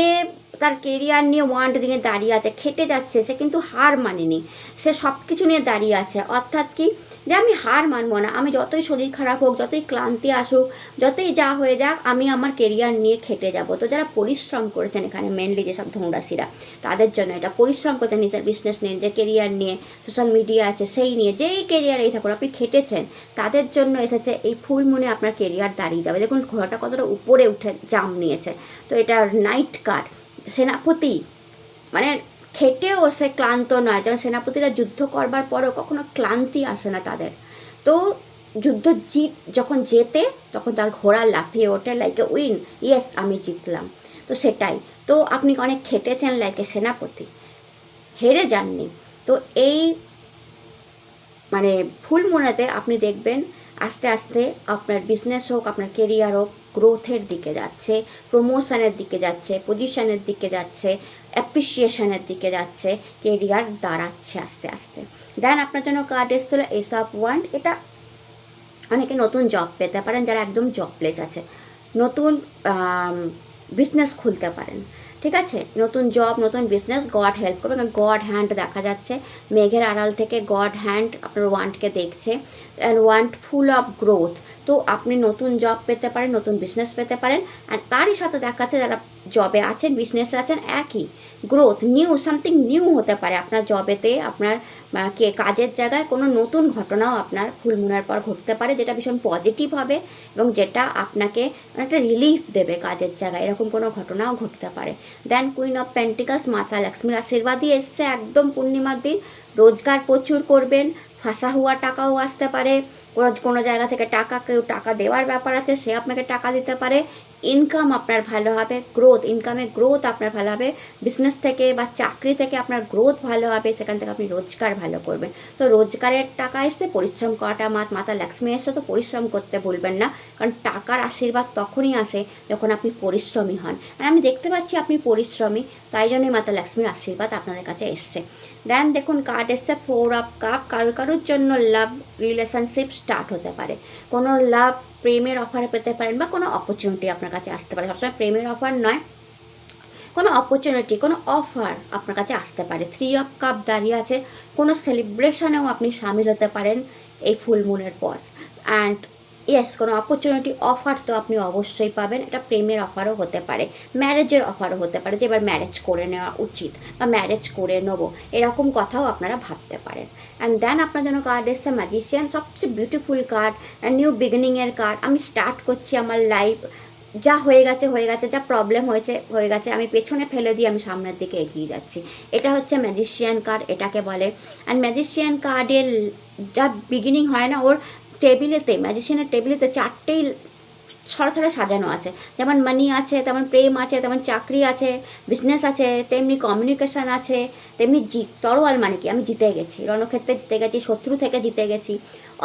তার কেরিয়ার নিয়ে ওয়ান্ড দিয়ে দাঁড়িয়ে আছে, খেটে যাচ্ছে, সে কিন্তু হার মানেনি, সে সব কিছু নিয়ে দাঁড়িয়ে আছে। অর্থাৎ কি, যে আমি হার মানবো না, আমি যতই শরীর খারাপ হোক, যতই ক্লান্তি আসুক, যতই যা হয়ে যাক, আমি আমার কেরিয়ার নিয়ে খেটে যাব। তো যারা পরিশ্রম করেছেন, এখানে মেনলি যেসব ধনুরাশিরা, তাদের জন্য এটা পরিশ্রম করছেন, নিজের বিজনেস নিয়ে, যে কেরিয়ার নিয়ে, সোশ্যাল মিডিয়া আছে সেই নিয়ে, যেই কেরিয়ারেই থাকুন আপনি খেটেছেন, তাদের জন্য এসেছে এই ফুল মুনে আপনার কেরিয়ার দাঁড়িয়ে যাবে। দেখুন ঘোড়াটা কতটা উপরে উঠে জাম নিয়েছে। তো এটা নাইট কার্ড, সেনাপতি, মানে খেটেও সে ক্লান্ত নয়। যেমন সেনাপতিরা যুদ্ধ করবার পরেও কখনো ক্লান্তি আসে না তাদের। তো যুদ্ধ যখন জেতে, তখন তার ঘোড়া লাফিয়ে ওঠে, লাইক এ উইন, ইয়েস আমি জিতলাম। তো সেটাই, তো আপনি অনেক খেটেছেন লাইক এ সেনাপতি, হেরে যাননি। তো এই মানে ফুল মুনেতে আপনি দেখবেন আস্তে আস্তে আপনার বিজনেস হোক, আপনার কেরিয়ার হোক, গ্রোথের দিকে যাচ্ছে, প্রমোশনের দিকে যাচ্ছে, পজিশনের দিকে যাচ্ছে, অ্যাপ্রিসিয়েশনের দিকে যাচ্ছে, কেরিয়ার দাঁড়াচ্ছে আস্তে আস্তে। দেন আপনার জন্য কার্ড এসেছিল এস অফ ওয়ান্ড। এটা অনেকে নতুন জব পেতে পারেন, যারা একদম জবলেস আছে, নতুন বিজনেস খুলতে পারেন, ঠিক আছে, নতুন জব, নতুন বিজনেস, গড হেল্প করবে। গড হ্যান্ড দেখা যাচ্ছে মেঘের আড়াল থেকে, গড হ্যান্ড আপনার ওয়ান্টকে দেখছে, and want full of growth. তো আপনি নতুন জব পেতে পারেন, নতুন বিজনেস পেতে পারেন। আর তারই সাথে দেখাচ্ছে যারা জবে আছেন, বিজনেসে আছেন, একই গ্রোথ, নিউ সামথিং নিউ হতে পারে আপনার জবেতে, আপনার কাজের জায়গায় কোনো নতুন ঘটনাও আপনার ফুলমুনার পর ঘটতে পারে, যেটা ভীষণ পজিটিভ হবে এবং যেটা আপনাকে একটা রিলিফ দেবে কাজের জায়গায়, এরকম কোনো ঘটনাও ঘটতে পারে। দেন কুইন অফ পেন্টিকলস, মাতা লক্ষ্মীর আশীর্বাদই এসছে একদম পূর্ণিমার দিন। রোজগার প্রচুর করবেন, ফাঁসা হওয়া টাকাও আসতে পারে, কোনো জায়গা থেকে কেউ টাকা দেওয়ার ব্যাপার আছে, সে আপনাকে টাকা দিতে পারে। ইনকাম আপনার ভালো হবে, ইনকামের গ্রোথ আপনার ভালো হবে, বিজনেস থেকে বা চাকরি থেকে আপনার গ্রোথ ভালো হবে, সেখান থেকে আপনি রোজগার ভালো করবেন। তো রোজগারের টাকা এসে পরিশ্রম করাটা মাতা লক্ষ্মী এসে, তো পরিশ্রম করতে ভুলবেন না, কারণ টাকার আশীর্বাদ তখনই আসে যখন আপনি পরিশ্রমী হন। আর আমি দেখতে পাচ্ছি আপনি পরিশ্রমী, তাই জন্যই মাতা লক্ষ্মীর আশীর্বাদ আপনাদের কাছে এসছে। দেন দেখুন কার্ড এসছে 4 অফ কাপ। কারোর জন্য লাভ রিলেশনশিপ স্টার্ট হতে পারে, কোনো লাভ প্রেমের অফার পেতে পারেন, বা কোনো অপরচুনিটি আপনার কাছে আসতে পারে। সবসময় প্রেমের অফার নয়, কোনো অপরচুনিটি, কোনো অফার আপনার কাছে আসতে পারে। 3 অফ কাপ দাঁড়িয়ে আছে, কোনো সেলিব্রেশনেও আপনি সামিল হতে পারেন এই ফুল মুনের পর। অ্যান্ড ইয়েস, কোনো অপরচুনিটি অফার তো আপনি অবশ্যই পাবেন। এটা প্রেমের অফারও হতে পারে, ম্যারেজের অফারও হতে পারে, যে এবার ম্যারেজ করে নেওয়া উচিত বা ম্যারেজ করে নেবো, এরকম কথাও আপনারা ভাবতে পারেন। অ্যান্ড দেন আপনার জন্য কার্ড এসছে ম্যাজিশিয়ান, সবচেয়ে বিউটিফুল কার্ড, নিউ বিগিনিংয়ের কার্ড। আমি স্টার্ট করছি আমার লাইফ, যা হয়ে গেছে, যা প্রবলেম হয়ে গেছে, আমি পেছনে ফেলে দিয়ে আমি সামনের দিকে এগিয়ে যাচ্ছি। এটা হচ্ছে ম্যাজিশিয়ান কার্ড, এটাকে বলে। অ্যান্ড ম্যাজিশিয়ান কার্ডের যা বিগিনিং হয় না, ওর টেবিলেতে, ম্যাজিশিয়ানের টেবিলেতে 4টেই ছড়া সাজানো আছে। যেমন মানি আছে, তেমন প্রেম আছে, তেমন চাকরি আছে, বিজনেস আছে, তেমনি কমিউনিকেশান আছে, তেমনি তরোয়াল মানে কি, আমি জিতে গেছি, রণক্ষেত্রে জিতে গেছি, শত্রু থেকে জিতে গেছি।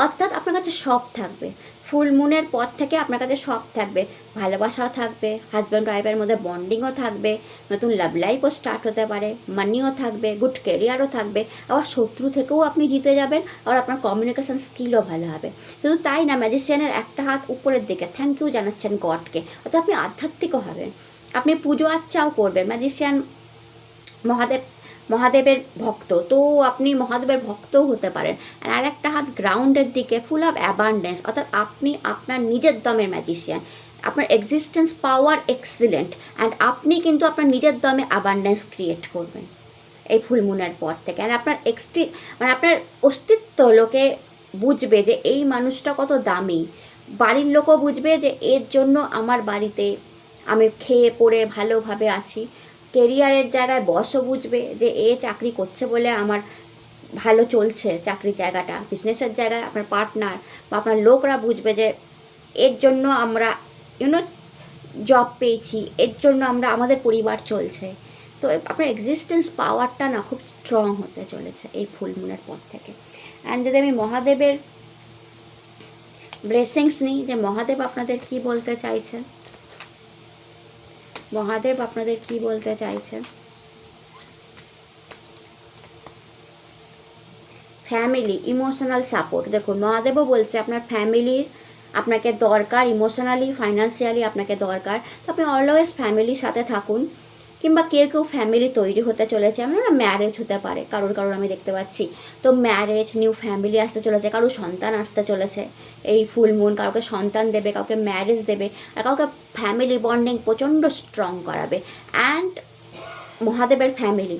অর্থাৎ আপনার কাছে সব থাকবে, ফুল মুনের পর থেকে আপনার কাছে সব থাকবে। ভালোবাসাও থাকবে, হাজব্যান্ড ওয়াইফের মধ্যে বন্ডিংও থাকবে, নতুন লাভ লাইফও স্টার্ট হতে পারে, মানিও থাকবে, গুড কেরিয়ারও থাকবে, আবার শত্রু থেকেও আপনি জিতে যাবেন, আর আপনার কমিউনিকেশান স্কিলও ভালো হবে। শুধু তাই না, ম্যাজিশিয়ানের একটা হাত উপরের দিকে, থ্যাংক ইউ জানাচ্ছেন গডকে, অর্থাৎ আপনি আধ্যাত্মিকও হবেন, আপনি পুজো আর্চাও করবেন। ম্যাজিশিয়ান মহাদেবের ভক্ত, তো আপনি মহাদেবের ভক্তও হতে পারেন। আর একটা হাত গ্রাউন্ডের দিকে, ফুল অফ অ্যাবান্ডেন্স, অর্থাৎ আপনি আপনার নিজের দমের ম্যাজিশিয়ান, আপনার এক্সিস্টেন্স পাওয়ার এক্সিলেন্ট, অ্যান্ড আপনি কিন্তু আপনার নিজের দমে অ্যাবান্ডেন্স ক্রিয়েট করবেন এই ফুল মুনের পর থেকে। আর আপনার আপনার অস্তিত্ব লোকে বুঝবে যে এই মানুষটা কত দামি, বাড়ির লোকও বুঝবে যে এর জন্য আমার বাড়িতে আমি খেয়ে পড়ে ভালোভাবে আছি। কেরিয়ারের জায়গায় বসও বুঝবে যে এ চাকরি করছে বলে আমার ভালো চলছে চাকরির জায়গাটা। বিজনেসের জায়গায় আপনার পার্টনার বা আপনার লোকরা বুঝবে যে এর জন্য আমরা জব পেয়েছি, এর জন্য আমাদের পরিবার চলছে। তো আপনার এক্সিস্টেন্স পাওয়ারটা না খুব স্ট্রং হতে চলেছে এই ফুল মুনের পর থেকে। অ্যান্ড যদি আমি মহাদেবের ব্লেসিংস নিই, যে মহাদেব আপনাদের কি বলতে চাইছে, মহাদেব আপনাদের কি বলতে চাইছে। Family, emotional support. দেখুন মহাদেবও বলছে আপনার ফ্যামিলির আপনাকে দরকার, ইমোশনালি ফাইন্যান্সিয়ালি আপনাকে দরকার। তো আপনি অলওয়েজ ফ্যামিলির সাথে থাকুন, কিংবা কেউ ফ্যামিলি তৈরি হতে চলেছে, আমরা ম্যারেজ হতে পারে কারোর আমি দেখতে পাচ্ছি। তো ম্যারেজ, নিউ ফ্যামিলি আসতে চলেছে, কারোর সন্তান আসতে চলেছে এই ফুল মুন, কাউকে সন্তান দেবে, কাউকে ম্যারেজ দেবে, আর কাউকে ফ্যামিলি বন্ডিং প্রচণ্ড স্ট্রং করাবে। অ্যান্ড মহাদেবের ফ্যামিলি,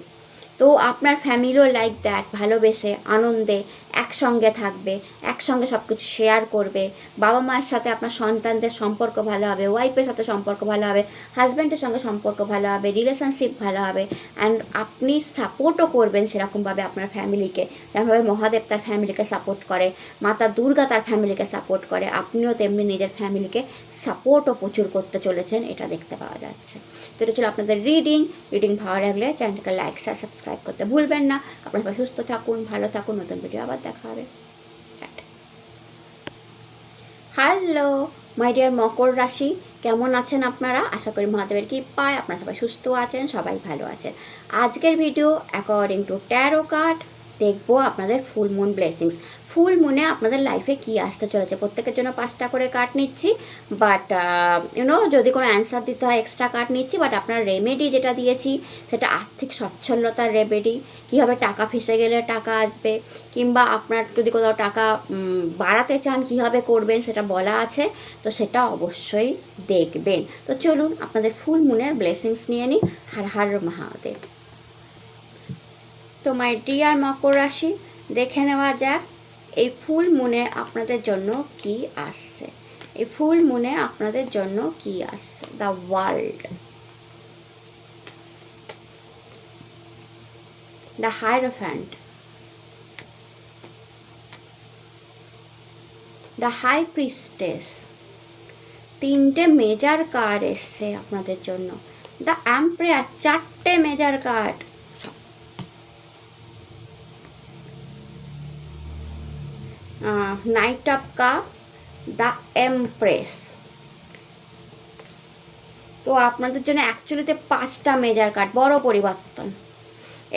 তো আপনার ফ্যামিলিও লাইক দ্যাট, ভালোবেসে আনন্দে একসঙ্গে থাকবে, একসঙ্গে সব কিছু শেয়ার করবে। বাবা মায়ের সাথে আপনার সন্তানদের সম্পর্ক ভালো হবে, ওয়াইফের সাথে সম্পর্ক ভালো হবে, হাজব্যান্ডের সঙ্গে সম্পর্ক ভালো হবে, রিলেশনশিপ ভালো হবে। অ্যান্ড আপনি সাপোর্টও করবেন সেরকমভাবে আপনার ফ্যামিলিকে, যেমনভাবে মহাদেব তার ফ্যামিলিকে সাপোর্ট করে, মাতা দুর্গা তার ফ্যামিলিকে সাপোর্ট করে, আপনিও তেমনি নিজের ফ্যামিলিকে সাপোর্টও প্রচুর করতে চলেছেন, এটা দেখতে পাওয়া যাচ্ছে। তো এটা ছিল আপনাদের রিডিং ভালো লাগলে চ্যানেলটাকে লাইক শেয়ার সাবস্ক্রাইব করতে ভুলবেন না। আপনারা সুস্থ থাকুন, ভালো থাকুন, নতুন ভিডিও আবার দেখা হবে। হ্যালো মাই ডিয়ার মকর রাশি, কেমন আছেন আপনারা? আশা করি মহাদেবের কৃপায় আপনারা সবাই সুস্থ আছেন, সবাই ভালো আছেন। আজকের video according to taro card দেখবো আপনাদের ফুল মুন ব্লেসিংস। ফুল মুনে আপনাদের লাইফে কী আসতে চলেছে, প্রত্যেকের জন্য 5টা করে কার্ড নিচ্ছি, বাট যদি কোনো অ্যান্সার দিতে হয় এক্সট্রা কার্ড নিচ্ছি। বাট আপনার রেমেডি যেটা দিয়েছি সেটা আর্থিক সচ্ছলতার রেমেডি, কীভাবে টাকা ফেসে গেলে টাকা আসবে, কিংবা আপনার যদি কোথাও টাকা বাড়াতে চান কীভাবে করবেন সেটা বলা আছে, তো সেটা অবশ্যই দেখবেন। তো চলুন আপনাদের ফুল মুনের ব্লেসিংস নিয়ে নিই। হর হর মহাদেব। তো মাই ডিয়ার মকর রাশি, দেখে নেওয়া যাক এই ফুল মুনে আপনাদের জন্য কি আসছে। এই ফুল মুনে আপনাদের জন্য কি আসছে। The world, the hierophant, the high priestess, তিনটে মেজার কার্ড এসছে আপনাদের জন্য। দ্য এম্পায়ার, চারটে major card. Knight of cup, the empress. তো আপনাদের জন্য অ্যাকচুয়ালিতে 5টা মেজার কার্ড, বড় পরিবর্তন।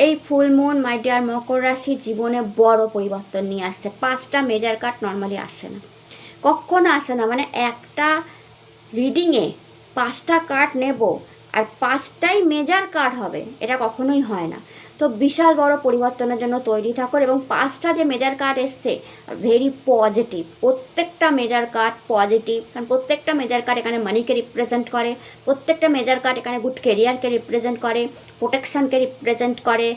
এই ফুল মুন মাই ডিয়ার মকর রাশি জীবনে বড় পরিবর্তন নিয়ে আসছে। 5টা মেজার কার্ড নর্মালি আসে না, কখনো আসে না। মানে একটা রিডিংয়ে 5টা কার্ড নেব আর 5টাই মেজার কার্ড হবে, এটা কখনোই হয় না। তো বিশাল বড় পরিবর্তনের জন্য তৈরি থাকুন। এবং 5টা যে মেজার কার্ড এসছে ভেরি পজিটিভ, প্রত্যেকটা মেজার কার্ড পজিটিভ। কারণ প্রত্যেকটা মেজার কার্ড এখানে মানিকে রিপ্রেজেন্ট করে, প্রত্যেকটা মেজার কার্ড এখানে গুড কেরিয়ারকে রিপ্রেজেন্ট করে, প্রোটেকশনকে রিপ্রেজেন্ট করে,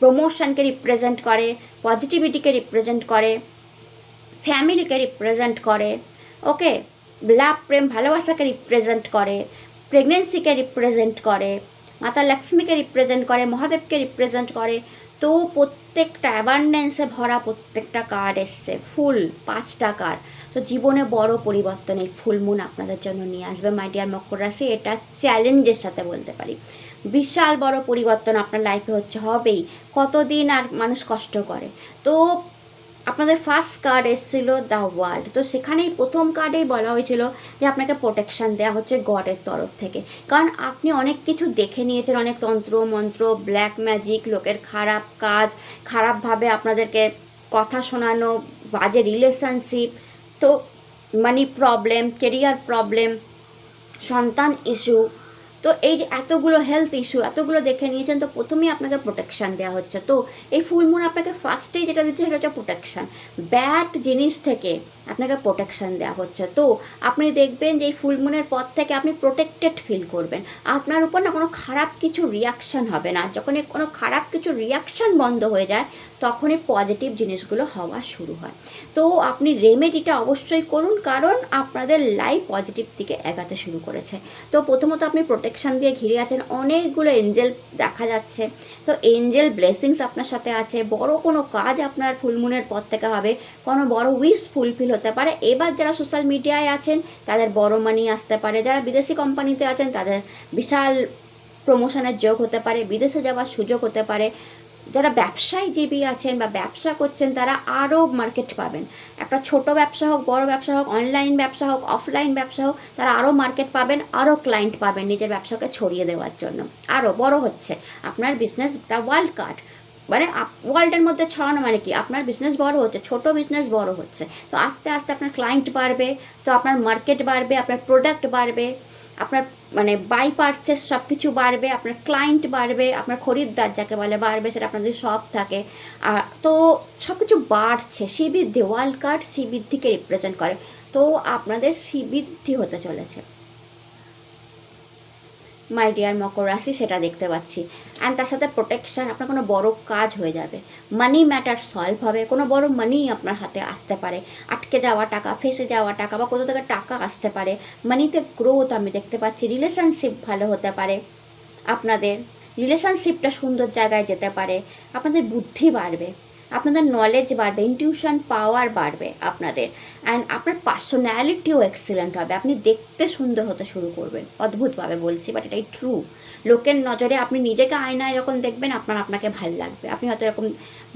প্রমোশনকে রিপ্রেজেন্ট করে, পজিটিভিটিকে রিপ্রেজেন্ট করে, ফ্যামিলিকে রিপ্রেজেন্ট করে, ওকে, লাভ প্রেম ভালোবাসাকে রিপ্রেজেন্ট করে, প্রেগনেন্সিকে রিপ্রেজেন্ট করে, মাতা লক্ষ্মীকে রিপ্রেজেন্ট করে, মহাদেবকে রিপ্রেজেন্ট করে। তো প্রত্যেকটা অ্যাবান্ডেন্সে ভরা প্রত্যেকটা কার্ড এসছে, ফুল 5টা কার্ড। তো জীবনে বড় পরিবর্তন এই ফুল মুন আপনাদের জন্য নিয়ে আসবে মাই ডিয়ার মকর রাশি। এটা চ্যালেঞ্জের সাথে বলতে পারি, বিশাল বড় পরিবর্তন আপনার লাইফে হবেই। কতদিন আর মানুষ কষ্ট করে। তো আপনাদের ফার্স্ট কার্ড এসেছিল দ্য ওয়ার্ল্ড। তো সেখানেই প্রথম কার্ডেই বলা হয়েছিল যে আপনাকে প্রোটেকশান দেওয়া হচ্ছে গডের তরফ থেকে। কারণ আপনি অনেক কিছু দেখে নিয়েছেন, অনেক তন্ত্র মন্ত্র, ব্ল্যাক ম্যাজিক, লোকের খারাপ কাজ, খারাপভাবে আপনাদেরকে কথা শোনানো, বাজে রিলেশনশিপ, তো মানি প্রবলেম, কেরিয়ার প্রবলেম, সন্তান ইস্যু। তো এই যে এতগুলো হেলথ ইস্যু এতগুলো দেখে নিয়েছেন, তো প্রথমেই আপনাকে প্রোটেকশান দেওয়া হচ্ছে। তো এই ফুল মুন আপনাকে ফার্স্টেই যেটা দিচ্ছে সেটা হচ্ছে প্রোটেকশান, ব্যাড জিনিস থেকে আপনাকে প্রোটেকশান দেওয়া হচ্ছে। তো আপনি দেখবেন যে এই ফুল মুনের পর থেকে আপনি প্রোটেক্টেড ফিল করবেন, আপনার উপর না কোনো খারাপ কিছু রিয়াকশান হবে না। যখন কোনো খারাপ কিছু রিয়াকশান বন্ধ হয়ে যায় তখনই পজিটিভ জিনিসগুলো হওয়া শুরু হয়। তো আপনি রেমেডিটা অবশ্যই করুন, কারণ আপনাদের লাইফ পজিটিভ দিকে এগাতে শুরু করেছে। তো প্রথমত আপনি প্রোটেকশান দিয়ে ঘিরে আছেন, অনেকগুলো এঞ্জেল দেখা যাচ্ছে। তো এঞ্জেল ব্লেসিংস আপনার সাথে আছে। বড় কোনো কাজ আপনার ফুলমুনের পর থেকে হবে, কোনো বড় উইশ ফুলফিল হতে পারে। এবার যারা সোশ্যাল মিডিয়ায় আছেন তাদের বড় মানি আসতে পারে, যারা বিদেশি কোম্পানিতে আছেন তাদের বিশাল প্রমোশনের যোগ হতে পারে, বিদেশে যাওয়ার সুযোগ হতে পারে। যারা ব্যবসায়ীজীবী আছেন বা ব্যবসা করছেন তারা আরও মার্কেট পাবেন। একটা ছোট ব্যবসা হোক, বড় ব্যবসা হোক, অনলাইন ব্যবসা হোক, অফলাইন ব্যবসা হোক, তারা আরও মার্কেট পাবেন, আরও ক্লায়েন্ট পাবেন নিজের ব্যবসাকে ছড়িয়ে দেওয়ার জন্য। আরও বড় হচ্ছে আপনার বিজনেস। দ্য ওয়ার্ল্ড কার্ড মানে ওয়ার্ল্ডের মধ্যে ছড়ানো, মানে কি আপনার বিজনেস বড় হচ্ছে, ছোট বিজনেস বড় হচ্ছে। তো আস্তে আস্তে আপনার ক্লায়েন্ট বাড়বে, তো আপনার মার্কেট বাড়বে, আপনার প্রোডাক্ট বাড়বে, আপনার মানে বাই পারচেস সব কিছু বাড়বে, আপনার ক্লায়েন্ট বাড়বে, আপনার খরিদ্দার যাকে বলে বাড়বে, সেটা আপনাদের সব থাকে। তো সব কিছু বাড়ছে। শ্রীবৃদ্ধি, ওয়ার্ল্ড কার্ড শ্রীবৃদ্ধিকে রিপ্রেজেন্ট করে। তো আপনাদের শ্রীবৃদ্ধি হতে চলেছে মাই ডিয়ার মকর রাশি, সেটা দেখতে পাচ্ছি। অ্যান্ড তার সাথে প্রোটেকশান, আপনার কোনো বড় কাজ হয়ে যাবে, মানি ম্যাটার সলভ হবে, কোনো বড় মানি আপনার হাতে আসতে পারে, আটকে যাওয়া টাকা, ফেসে যাওয়া টাকা বা কোথাও থেকে টাকা আসতে পারে, মানিতে গ্রোথ আমি দেখতে পাচ্ছি। রিলেশনশিপ ভালো হতে পারে, আপনাদের রিলেশনশিপটা সুন্দর জায়গায় যেতে পারে, আপনাদের বুদ্ধি বাড়বে, আপনাদের নলেজ বাড়বে, ইনটিউশন পাওয়ার বাড়বে আপনাদের। অ্যান্ড আপনার পার্সোনালিটিও এক্সিলেন্ট হবে, আপনি দেখতে সুন্দর হতে শুরু করবেন। অদ্ভুতভাবে বলছি, বাট এটাই ট্রু। লোকের নজরে আপনি নিজেকে আয়নায় যখন দেখবেন আপনাকে ভাল লাগবে। আপনি হয়তো এরকম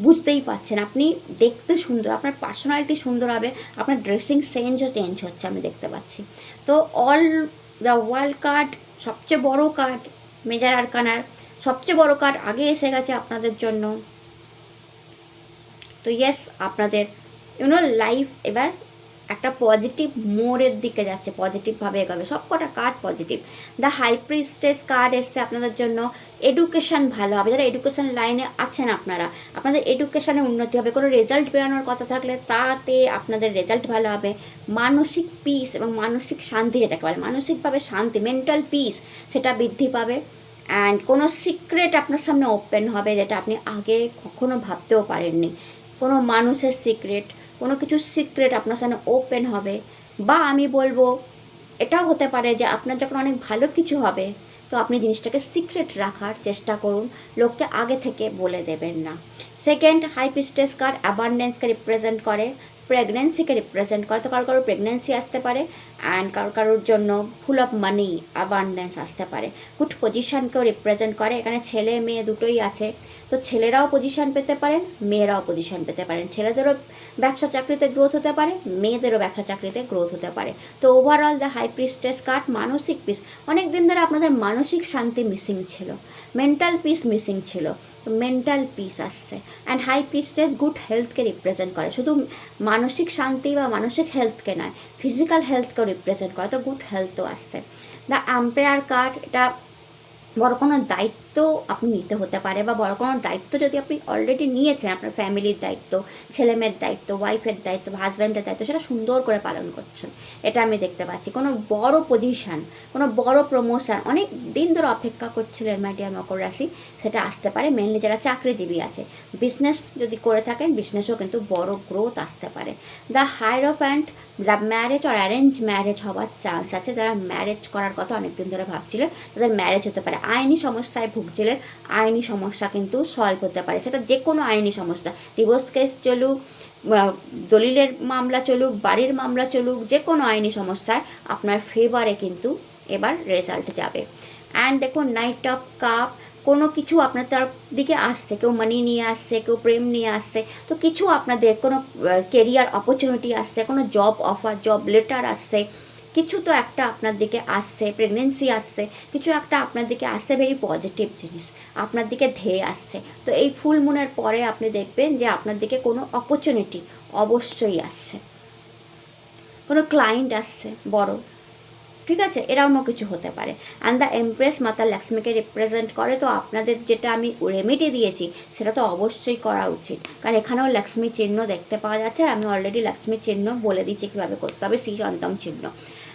বুঝতেই পারছেন, আপনি দেখতে সুন্দর, আপনার পার্সোনালিটি সুন্দর হবে, আপনার ড্রেসিং সেন্সও চেঞ্জ হচ্ছে আমি দেখতে পাচ্ছি। তো অল দ্য ওয়ার্ল্ড কার্ড সবচেয়ে বড় কার্ড, মেজার আরকানার সবচেয়ে বড় কার্ড আগে এসে গেছে আপনাদের জন্য। তো ইয়েস, আপনাদের লাইফ এবার একটা পজিটিভ মোড়ের দিকে যাচ্ছে, পজিটিভভাবে এগোবে। সব কটা card positive. The high priestess card এসছে আপনাদের জন্য। এডুকেশান ভালো হবে, যারা এডুকেশান লাইনে আছেন আপনাদের এডুকেশানে উন্নতি হবে। কোনো রেজাল্ট বেরোনোর কথা থাকলে তাতে আপনাদের রেজাল্ট ভালো হবে। মানসিক পিস এবং মানসিক শান্তি, যেটাকে বলে মানসিকভাবে শান্তি, মেন্টাল পিস, সেটা বৃদ্ধি পাবে। অ্যান্ড কোনো সিক্রেট আপনার সামনে ওপেন হবে যেটা আপনি আগে কখনো ভাবতেও পারেননি। কোনো মানুষের সিক্রেট, কোনো কিছুর সিক্রেট আপনার সামনে ওপেন হবে। বা আমি বলবো এটাও হতে পারে যে আপনার যখন অনেক ভালো কিছু হবে তো আপনি জিনিসটাকে সিক্রেট রাখার চেষ্টা করুন, লোককে আগে থেকে বলে দেবেন না। সেকেন্ড, হাই প্রিস্টেস কার্ড অ্যাবান্ডেন্সকে রিপ্রেজেন্ট করে। প্রেগনেন্সিকে রিপ্রেজেন্ট করে। তো কারো কারো প্রেগনেন্সি আসতে পারে, অ্যান্ড কারো কারোর জন্য ফুল অফ মানি অ্যাবান্ডেন্স আসতে পারে। গুড পজিশনকেও রিপ্রেজেন্ট করে। এখানে ছেলে মেয়ে দুটোই আছে, তো ছেলেরাও পজিশন পেতে পারেন, মেয়েরাও পজিশন পেতে পারেন। ছেলেদেরও ব্যবসা চাকরিতে গ্রোথ হতে পারে, মেয়েদেরও ব্যবসা চাকরিতে গ্রোথ হতে পারে। তো overall the high priestess card মানসিক পিস। অনেক দিন ধরে আপনাদের মানসিক শান্তি মিসিং ছিল, মেন্টাল পিস মিসিং ছিল, তো মেন্টাল পিস আসছে। অ্যান্ড হাই প্রিস্টেস গুড হেলথকে রিপ্রেজেন্ট করে, শুধু মানসিক শান্তি বা মানসিক হেলথকে নয়, ফিজিক্যাল হেলথকেও রিপ্রেজেন্ট করে, তো গুড হেলথও আসছে। দ্য এম্পায়ার কার্ড, এটা বড় কোনো দায়িত্ব আপনি নিতে হতে পারে, বা বড় কোনো দায়িত্ব যদি আপনি অলরেডি নিয়েছেন, আপনার ফ্যামিলির দায়িত্ব, ছেলেমেয়ের দায়িত্ব, ওয়াইফের দায়িত্ব, হাজব্যান্ডের দায়িত্ব, সেটা সুন্দর করে পালন করছেন, এটা আমি দেখতে পাচ্ছি। কোনো বড় পজিশান, কোনো বড় প্রমোশন অনেক দিন ধরে অপেক্ষা করছিলেন মাই ডিয়ার মকর রাশি, সেটা আসতে পারে। মেনলি যারা চাকরিজীবী আছে, বিজনেস যদি করে থাকেন, বিজনেসও কিন্তু বড় গ্রোথ আসতে পারে। দ্য হায়েরোফ্যান্ট, ম্যারেজ আর অ্যারেঞ্জ ম্যারেজ হওয়ার চান্স আছে। যারা ম্যারেজ করার কথা অনেকদিন ধরে ভাবছিলেন, তাদের ম্যারেজ হতে পারে। আইনি সমস্যায় ভুগছিলেন, আইনি সমস্যা কিন্তু সলভ হতে পারে, সেটা যে কোনো আইনি সমস্যা, ডিভোর্স কেস চলুক, দলিলের মামলা চলুক, বাড়ির মামলা চলুক, যে কোনো আইনি সমস্যায় আপনার ফেভারে কিন্তু এবার রেজাল্ট যাবে। অ্যান্ড দেখুন, নাইট অফ কাপ, কোনো কিছু আপনার তার দিকে আসছে, কেউ মানি নিয়ে আসছে, কেউ প্রেম নিয়ে আসছে, তো কিছু আপনাদের কোনো কেরিয়ার অপরচুনিটি আসছে, কোনো জব অফার, জব লেটার আসছে, কিছু তো একটা আপনার দিকে আসছে, প্রেগনেন্সি আসছে, কিছু একটা আপনার দিকে আসছে, ভেরি পজিটিভ জিনিস আপনার দিকে ধেয়ে আসছে। তো এই ফুল মুনের পরে আপনি দেখবেন যে আপনার দিকে কোনো অপরচুনিটি অবশ্যই আসছে, কোনো ক্লায়েন্ট আসছে বড়, ঠিক আছে, এরকমও কিছু হতে পারে। অ্যান্ড দ্য এমপ্রেস মাতা লক্ষ্মীকে রিপ্রেজেন্ট করে। তো আপনাদের যেটা আমি রেমেডি দিয়েছি সেটা তো অবশ্যই করা উচিত, কারণ এখানেও লক্ষ্মী চিহ্ন দেখতে পাওয়া যাচ্ছে, আর আমি অলরেডি লক্ষ্মী চিহ্ন বলে দিচ্ছি কীভাবে করতে হবে, শ্রীযন্তম চিহ্ন।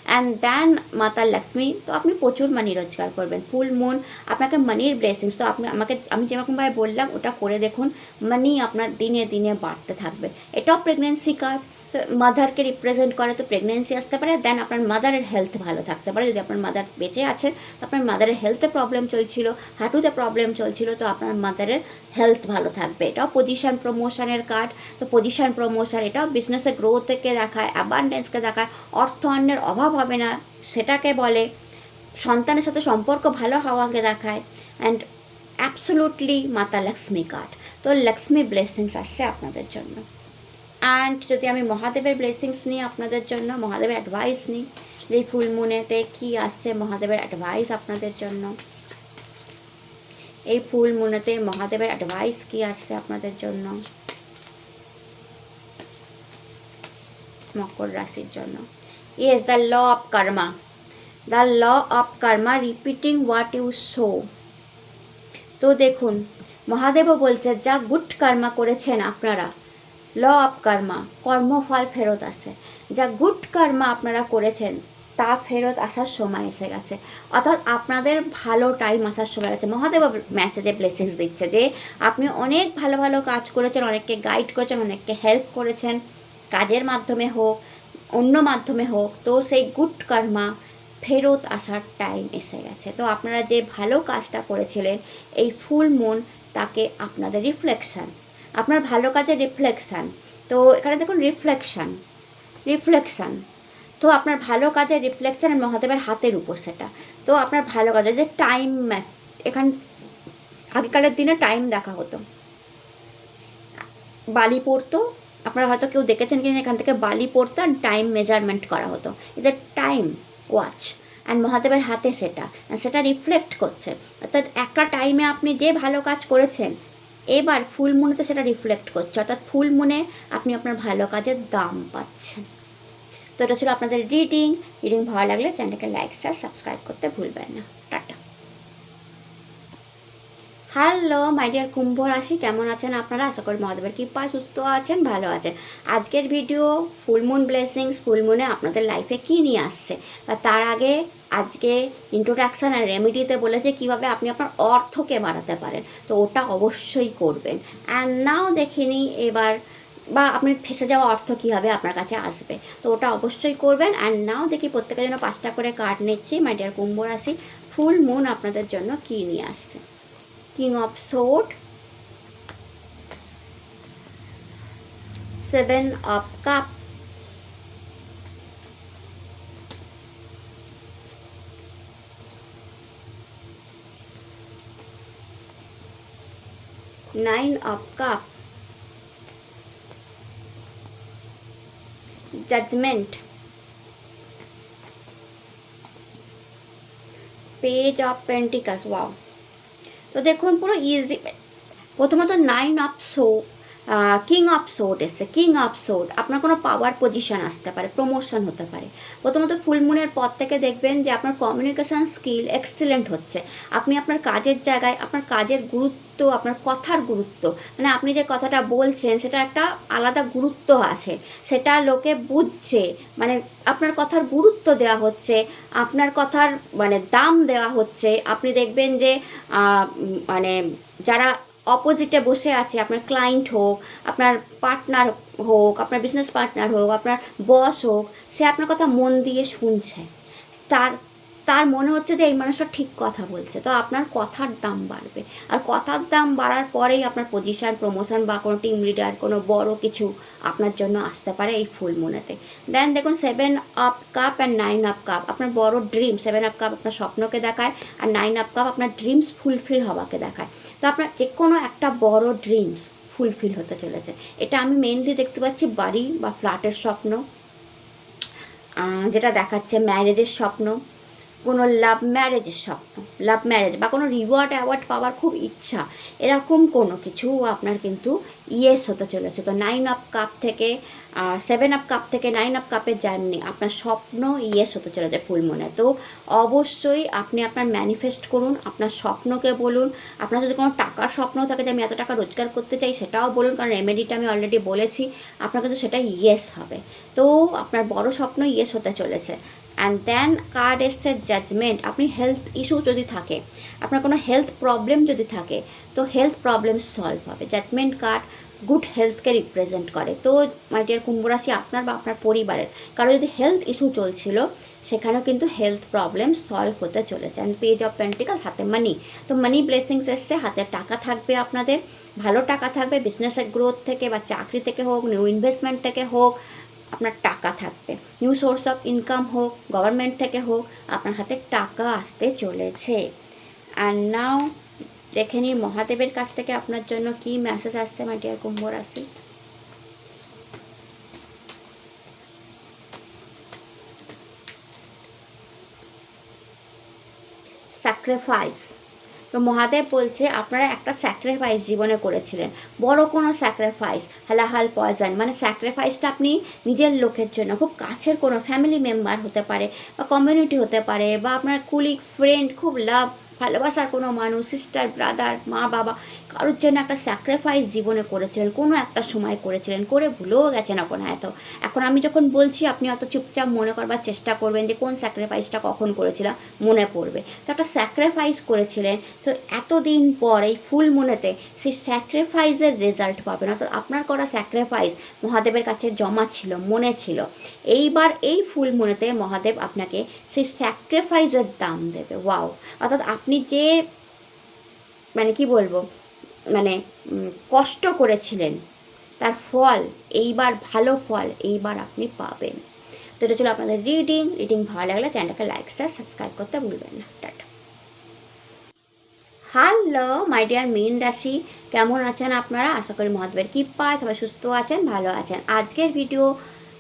অ্যান্ড দেন মাতা লক্ষ্মী, তো আপনি প্রচুর মানি রোজগার করবেন। ফুল মুন আপনাকে মানির ব্লেসিংস, তো আমি যেরকমভাবে বললাম ওটা করে দেখুন, মানি আপনার দিনে দিনে বাড়তে থাকবে। এটাও প্রেগনেন্সি কার্ড, তো মাদারকে রিপ্রেজেন্ট করে, তো প্রেগনেন্সি আসতে পারে। দেন আপনার মাদারের হেলথ ভালো থাকতে পারে, যদি আপনার মাদার বেঁচে আছেন, তো আপনার মাদারের হেলথে প্রবলেম চলছিল, হাঁটুতে প্রবলেম চলছিল, তো আপনার মাদারের হেলথ ভালো থাকবে। এটাও পজিশন প্রমোশনের কার্ড, তো পজিশন প্রমোশন এটাও বিজনেসের গ্রোথকে দেখায়, অ্যাবান্ডেন্সকে দেখায়, অর্থ অন্যের অভাব হবে না সেটাকে বলে, সন্তানের সাথে সম্পর্ক ভালো হওয়াকে দেখায়। অ্যান্ড অ্যাবসোলুটলি মাতা লক্ষ্মী কার্ড, তো লক্ষ্মী ব্লেসিংস আসছে আপনাদের জন্য। অ্যান্ড যদি আমি মহাদেবের ব্লেসিংস নিই আপনাদের জন্য, মহাদেবের অ্যাডভাইস নিই, যে ফুল মুনেতে কী আসছে মহাদেবের অ্যাডভাইস আপনাদের জন্য, এই ফুল মুনেতে মহাদেবের অ্যাডভাইস কী আসছে আপনাদের জন্য মকর রাশির জন্য। Yes, the law of karma, the law of karma repeating what you sow. তো দেখুন, মহাদেবও বলছে যা গুড কর্মা করেছেন আপনারা, ল অফ কর্মা, কর্মফল ফেরত আসে, যা গুড কর্মা আপনারা করেছেন তা ফেরত আসার সময় এসে গেছে, অর্থাৎ আপনাদের ভালো টাইম আসার সময় গেছে। মহাদেব মেসেজে ব্লেসিংস দিচ্ছে যে আপনি অনেক ভালো ভালো কাজ করেছেন, অনেককে গাইড করেছেন, অনেককে হেল্প করেছেন, কাজের মাধ্যমে হোক, অন্য মাধ্যমে হোক, তো সেই গুড কর্মা ফেরত আসার টাইম এসে গেছে। তো আপনারা যে ভালো কাজটা করেছিলেন, এই ফুল মুন তাকে আপনাদের রিফ্লেকশান, আপনার ভালো কাজের রিফ্লেকশান। তো এখানে দেখুন রিফ্লেকশান, তো আপনার ভালো কাজের রিফ্লেকশান মহাদেবের হাতের উপর সেটা। তো আপনার ভালো কাজের যে টাইম এখান আগেকালের দিনে টাইম দেখা হতো, বালি পড়তো, আপনারা হয়তো কেউ দেখেছেন কিনা, এখান থেকে বালি পড়তো আর টাইম মেজারমেন্ট করা হতো, is a time watch, and মহাদেবের হাতে সেটা রিফ্লেক্ট করছে। অর্থাৎ একটা টাইমে আপনি যে ভালো কাজ করেছেন, এবার ফুল মুনেতে সেটা রিফ্লেক্ট করছে, অর্থাৎ ফুল মুনে আপনি আপনার ভালো কাজের দাম পাচ্ছেন। তো এটা ছিল আপনাদের রিডিং ভালো লাগলে চ্যানেলটাকে লাইক শেয়ার সাবস্ক্রাইব করতে ভুলবেন না। টাটা। হ্যালো মাই ডিয়ার কুম্ভ রাশি, কেমন আছেন আপনারা? আশা করি মহাদেবের কৃপায় সুস্থ আছেন, ভালো আছেন। আজকের ভিডিও ফুল মুন ব্লেসিংস, ফুল মুনে আপনাদের লাইফে কী নিয়ে আসছে, বা তার আগে আজকে ইন্ট্রোডাকশান আর রেমেডিতে বলেছে কীভাবে আপনি আপনার অর্থকে বাড়াতে পারেন, তো ওটা অবশ্যই করবেন। অ্যান্ড নাও দেখিনি এবার, বা আপনি ফেসে যাওয়া অর্থ কীভাবে আপনার কাছে আসবে, তো ওটা অবশ্যই করবেন। অ্যান্ড নাও দেখি প্রত্যেকের জন্য 5টা করে কার্ড নিচ্ছি। মাই ডিয়ার কুম্ভ রাশি, ফুল মুন আপনাদের জন্য কী নিয়ে আসছে। King of Swords, seven of cup, nine of cup, judgement, page of pentacles. Wow, তো দেখুন পুরো ইজি। প্রথমত nine of king of sword এসছে। কিং অফ সোর্ড, আপনার কোনো পাওয়ার পজিশন আসতে পারে, প্রমোশন হতে পারে। প্রথমত ফুলমুনের পর থেকে দেখবেন যে আপনার কমিউনিকেশান স্কিল এক্সিলেন্ট হচ্ছে। আপনি আপনার কাজের জায়গায় আপনার কাজের গুরুত্ব, আপনার কথার গুরুত্ব, মানে আপনি যে কথাটা বলছেন সেটা একটা আলাদা গুরুত্ব আছে, সেটা লোকে বুঝছে, মানে আপনার কথার গুরুত্ব দেওয়া হচ্ছে, আপনার কথার মানে দাম দেওয়া হচ্ছে। আপনি দেখবেন যে মানে যারা অপোজিটে বসে আছে, আপনার ক্লায়েন্ট হোক, আপনার পার্টনার হোক, আপনার বিজনেস পার্টনার হোক, আপনার বস হোক, সে আপনার কথা মন দিয়ে শুনছে। তার তার মনে হচ্ছে যে এই মানুষটা ঠিক কথা বলছে, তো আপনার কথার দাম বাড়বে। আর কথার দাম বাড়ার পরেই আপনার পজিশন, প্রমোশন বা কোনো টিম লিডার, কোনো বড় কিছু আপনার জন্য আসতে পারে এই ফুল মুনেতে। দেন দেখুন seven up cup and nine up cup, আপনার বড় ড্রিম। সেভেন আপ কাপ আপনার স্বপ্নকে দেখায়, আর নাইন আপ কাপ আপনার ড্রিমস ফুলফিল হওয়াকে দেখায়। তো আপনার যে কোনো একটা বড় ড্রিমস ফুলফিল হতে চলেছে। এটা আমি মেনলি দেখতে পাচ্ছি বাড়ি বা ফ্ল্যাটের স্বপ্ন, যেটা দেখাচ্ছে ম্যারেজের স্বপ্ন, কোনো লাভ ম্যারেজের স্বপ্ন, লাভ ম্যারেজ বা কোনো রিওয়ার্ড অ্যাওয়ার্ড পাওয়ার খুব ইচ্ছা, এরকম কোনো কিছু আপনার কিন্তু ইয়েস হতে চলেছে। তো নাইন আপ কাপ থেকে সেভেন আপ কাপ থেকে নাইন আপ কাপের জার্নি, আপনার স্বপ্ন ইয়েস হতে চলেছে ফুলমনে। তো অবশ্যই আপনি আপনার ম্যানিফেস্ট করুন, আপনার স্বপ্নকে বলুন। আপনার যদি কোনো টাকার স্বপ্ন থাকে যে আমি এত টাকা রোজগার করতে চাই, সেটাও বলুন, কারণ রেমেডিটা আমি অলরেডি বলেছি, আপনার কিন্তু সেটা ইয়েস হবে। তো আপনার বড় স্বপ্ন ইয়েস হতে চলেছে। অ্যান্ড দেন কার্ড এসছে জাজমেন্ট। আপনি হেলথ ইস্যু যদি থাকে, আপনার কোনো হেলথ প্রবলেম যদি থাকে, তো হেলথ প্রবলেম সলভ হবে। জাজমেন্ট কার্ড গুড হেলথকে রিপ্রেজেন্ট করে। তো মাই ডিয়ার কুম্ভ রাশি, আপনার বা আপনার পরিবারের কারো যদি হেলথ ইস্যু চলছিল, সেখানেও কিন্তু হেলথ প্রবলেম সলভ হতে চলেছে। অ্যান্ড পেজ অফ পেন্টিকালস, হাতে মানি। তো মানি ব্লেসিংস এসছে, হাতে টাকা থাকবে আপনাদের, ভালো টাকা থাকবে। বিজনেসের গ্রোথ থেকে বা চাকরি থেকে হোক, নিউ ইনভেস্টমেন্ট থেকে হোক, আপনার টাকা থাকবে। নিউ সোর্স অফ ইনকাম হোক, গভর্নমেন্ট থেকে হোক, আপনার হাতে টাকা আসতে চলেছে। অ্যান্ড নাও দেখে নিই মহাদেবের কাছ থেকে আপনার জন্য কি মেসেজ আসছে মাই ডিয়ার কুম্ভ রাশি। স্যাক্রিফাইস। তো মহাদেব বলছে আপনারা একটা স্যাক্রিফাইস জীবনে করেছিলেন, বড় কোনো স্যাক্রিফাইস, হালাহাল পয়জন, মানে স্যাক্রিফাইসটা আপনি নিজের লোকের জন্য, খুব কাছের কোনো ফ্যামিলি মেম্বার হতে পারে, বা কমিউনিটি হতে পারে, বা আপনার কুলিগ, ফ্রেন্ড, খুব লাভ ভালোবাসার কোনো মানুষ, সিস্টার, ব্রাদার, মা বাবা, কারোর জন্য একটা স্যাক্রিফাইস জীবনে করেছিলেন, কোনো একটা সময় করেছিলেন, করে ভুলেও গেছেন এখন হয়তো। এখন আমি যখন বলছি আপনি অত চুপচাপ মনে করবার চেষ্টা করবেন যে কোন স্যাক্রিফাইসটা কখন করেছিলাম, মনে পড়বে। তো একটা স্যাক্রিফাইস করেছিলেন, তো এতদিন পর এই ফুল মুনেতে সেই স্যাক্রিফাইসের রেজাল্ট পাবেন। অর্থাৎ আপনার করা স্যাক্রিফাইস মহাদেবের কাছে জমা ছিল, মনে ছিল। এইবার এই ফুল মুনেতে মহাদেব আপনাকে সেই স্যাক্রিফাইসের দাম দেবে। ওয়াও, অর্থাৎ আপনি যে মানে কি বলবো, মানে কষ্ট করেছিলেন, তার ফল এইবার, ভালো ফল এইবার আপনি পাবেন। তো এটা ছিল আপনাদের রিডিং ভালো লাগলে চ্যানেলটাকে লাইক, শেয়ার, সাবস্ক্রাইব করতে ভুলবেন না। টাটা। হ্যালো মাই ডিয়ার মীন রাশি, কেমন আছেন আপনারা? আশা করি মহাদেবের কৃপায় সবাই সুস্থ আছেন, ভালো আছেন। আজকের video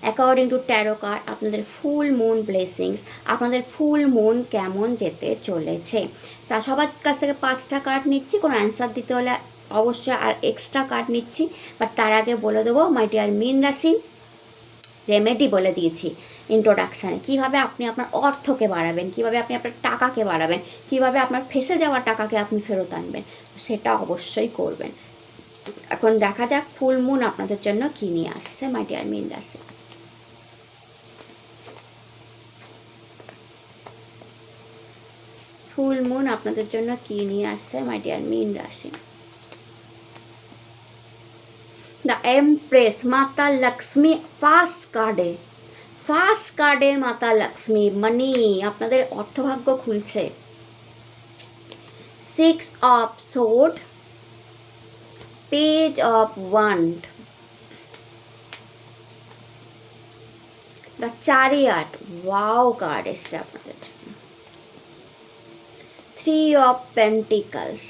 according to taro card, আপনাদের ফুল মুন ব্লেসিংস, আপনাদের ফুল মুন কেমন যেতে চলেছে। তা সবার কাছ থেকে 5টা কার্ড নিচ্ছি, কোনো অ্যান্সার দিতে হলে অবশ্যই আর এক্সট্রা কার্ড নিচ্ছি। বাট তার আগে বলে দেবো মাই ডিয়ার মীন রাশি, রেমেডি বলে দিয়েছি ইন্ট্রোডাকশানে, কীভাবে আপনি আপনার অর্থকে বাড়াবেন, কীভাবে আপনি আপনার টাকাকে বাড়াবেন, কীভাবে আপনার ফেসে যাওয়া টাকাকে আপনি ফেরত আনবেন, সেটা অবশ্যই করবেন। এখন দেখা যাক ফুল মুন আপনাদের জন্য কী নিয়ে আসছে মাই ডিয়ার মীন রাশি। ফুল মুন আপনাদের জন্য কী নিয়ে আসছে মাই ডিয়ার মীন রাশি। দ্য এমপ্রেস, মাতা লক্ষ্মী ফার্স্ট কার্ডে মাতা লক্ষ্মী, মানি, আপনাদের অর্থভাগ্য খুলছে। 6 of sword, page of wand, the chariot, wow card এসছে আপনাদের। 3 অফ পেন্টিকলস।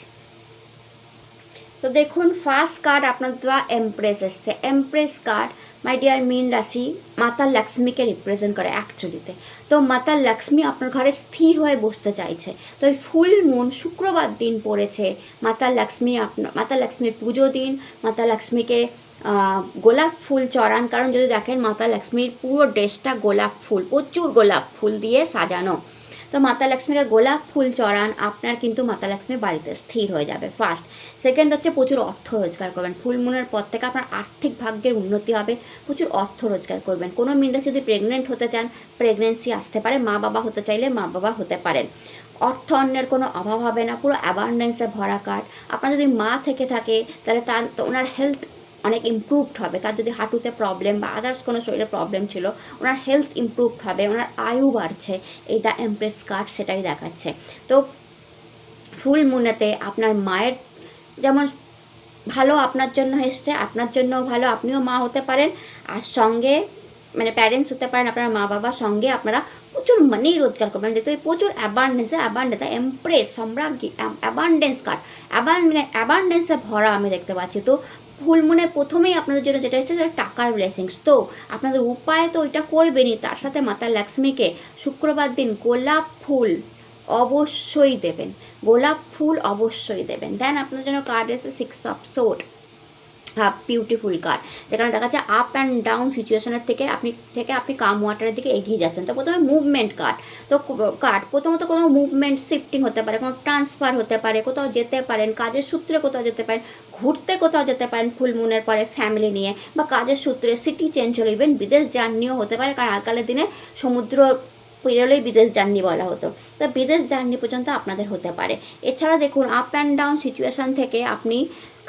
তো দেখুন ফার্স্ট কার্ড আপনাদের দেওয়া এমপ্রেস এসছে। এমপ্রেস কার্ড মাই ডিয়ার মীন রাশি মাতা লক্ষ্মীকে রিপ্রেজেন্ট করে অ্যাকচুয়ালিতে। তো মাতা লক্ষ্মী আপনার ঘরে স্থির হয়ে বসতে চাইছে। তো এই ফুল মুন শুক্রবার দিন পড়েছে। মাতা লক্ষ্মীর পুজো দিন, মাতা লক্ষ্মীকে গোলাপ ফুল চড়ান। কারণ যদি দেখেন মাতা লক্ষ্মীর পুরো ড্রেসটা গোলাপ ফুল, প্রচুর গোলাপ ফুল দিয়ে সাজানো। তো মাতা লক্ষ্মীকে গোলাপ ফুল চড়ান, আপনার কিন্তু মাতা লক্ষ্মী বাড়িতে স্থির হয়ে যাবে ফার্স্ট। সেকেন্ড হচ্ছে প্রচুর অর্থ রোজগার করবেন। ফুল মুনের পর থেকে আপনার আর্থিক ভাগ্যের উন্নতি হবে, প্রচুর অর্থ রোজগার করবেন। কোনো মিনরা যদি প্রেগনেন্ট হতে চান প্রেগনেন্সি আসতে পারে, মা বাবা হতে চাইলে মা বাবা হতে পারেন। অর্থ অন্যের কোনো অভাব হবে না, পুরো অ্যাবান্ডেন্সে ভরা কার্ড। আপনার যদি মা থেকে থাকে তাহলে তার তো ওনার হেলথ অনেক ইমপ্রুভড হবে। তার যদি হাঁটুতে প্রবলেম বা আদার্স কোনো শরীরে প্রবলেম ছিল, ওনার হেলথ ইমপ্রুভড হবে, ওনার আয়ু বাড়ছে। এই দ্য এমপ্রেস কার্ড সেটাই দেখাচ্ছে। তো ফুল মুনেতে আপনার মায়ের যেমন ভালো আপনার জন্য এসছে, আপনার জন্যও ভালো, আপনিও মা হতে পারেন। আর সঙ্গে মানে প্যারেন্টস হতে পারেন আপনার মা বাবার সঙ্গে। আপনারা প্রচুর মানি রোজগার করবেন, যেহেতু প্রচুর অ্যাবান্ডেন্স এমপ্রেস সম্রাজ্ঞী অ্যাবান্ডেন্স কার্ড, অ্যাবান্ডেন্সে ভরা আমি দেখতে পাচ্ছি। তো ফুল মুনে প্রথমেই আপনাদের জন্য যেটা এসেছে সেটা টাকার ব্লেসিংস। তো আপনাদের উপায় তো ওইটা করবেনই, তার সাথে মাতা লক্ষ্মীকে শুক্রবার দিন গোলাপ ফুল অবশ্যই দেবেন, গোলাপ ফুল অবশ্যই দেবেন। দেন আপনাদের জন্য কার্ড এসে 6 অফ সোর্ড, বিউটিফুল কার্ড, যেখানে দেখা যাচ্ছে আপ অ্যান্ড ডাউন সিচুয়েশনের থেকে আপনি কাম ওয়াটারের দিকে এগিয়ে যাচ্ছেন। তো প্রথমে মুভমেন্ট কার্ড। তো কার্ড প্রথমত কোনো মুভমেন্ট শিফটিং হতে পারে, কোনো ট্রান্সফার হতে পারে, কোথাও যেতে পারেন, কাজের সূত্রে কোথাও যেতে পারেন, ঘুরতে কোথাও যেতে পারেন ফুল মুনের পরে ফ্যামিলি নিয়ে, বা কাজের সূত্রে সিটি চেঞ্জ হলে, ইভেন বিদেশ জার্নিও হতে পারে। কারণ আগকালের দিনে সমুদ্র পেরোলেই বিদেশ জার্নি বলা হতো। তা বিদেশ জার্নি পর্যন্ত আপনাদের হতে পারে। এছাড়া দেখুন আপ অ্যান্ড ডাউন সিচুয়েশান থেকে আপনি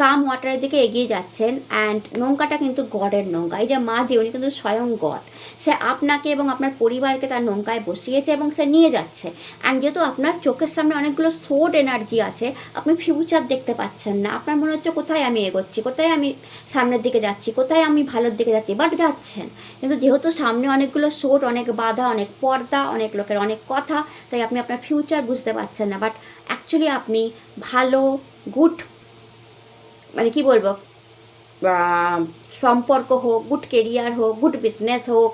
কাম ওয়াটারের দিকে এগিয়ে যাচ্ছেন। অ্যান্ড নৌকাটা কিন্তু গডের নৌকা। এই যে মা যে উনি কিন্তু স্বয়ং গড, সে আপনাকে এবং আপনার পরিবারকে তার নৌকায় বসিয়েছে এবং সে নিয়ে যাচ্ছে। অ্যান্ড যেহেতু আপনার চোখের সামনে অনেকগুলো সোর্ড এনার্জি আছে, আপনি ফিউচার দেখতে পাচ্ছেন না। আপনার মনে হচ্ছে কোথায় আমি এগোচ্ছি, কোথায় আমি সামনের দিকে যাচ্ছি, কোথায় আমি ভালোর দিকে যাচ্ছি, বাট যাচ্ছেন। কিন্তু যেহেতু সামনে অনেকগুলো সোর্ড, অনেক বাধা, অনেক পর্দা, অনেক লোকের অনেক কথা, তাই আপনি আপনার ফিউচার বুঝতে পারছেন না। বাট অ্যাকচুয়ালি আপনি ভালো গুড মানে কি বলবো সম্পর্ক হোক, গুড কেরিয়ার হোক, গুড বিজনেস হোক,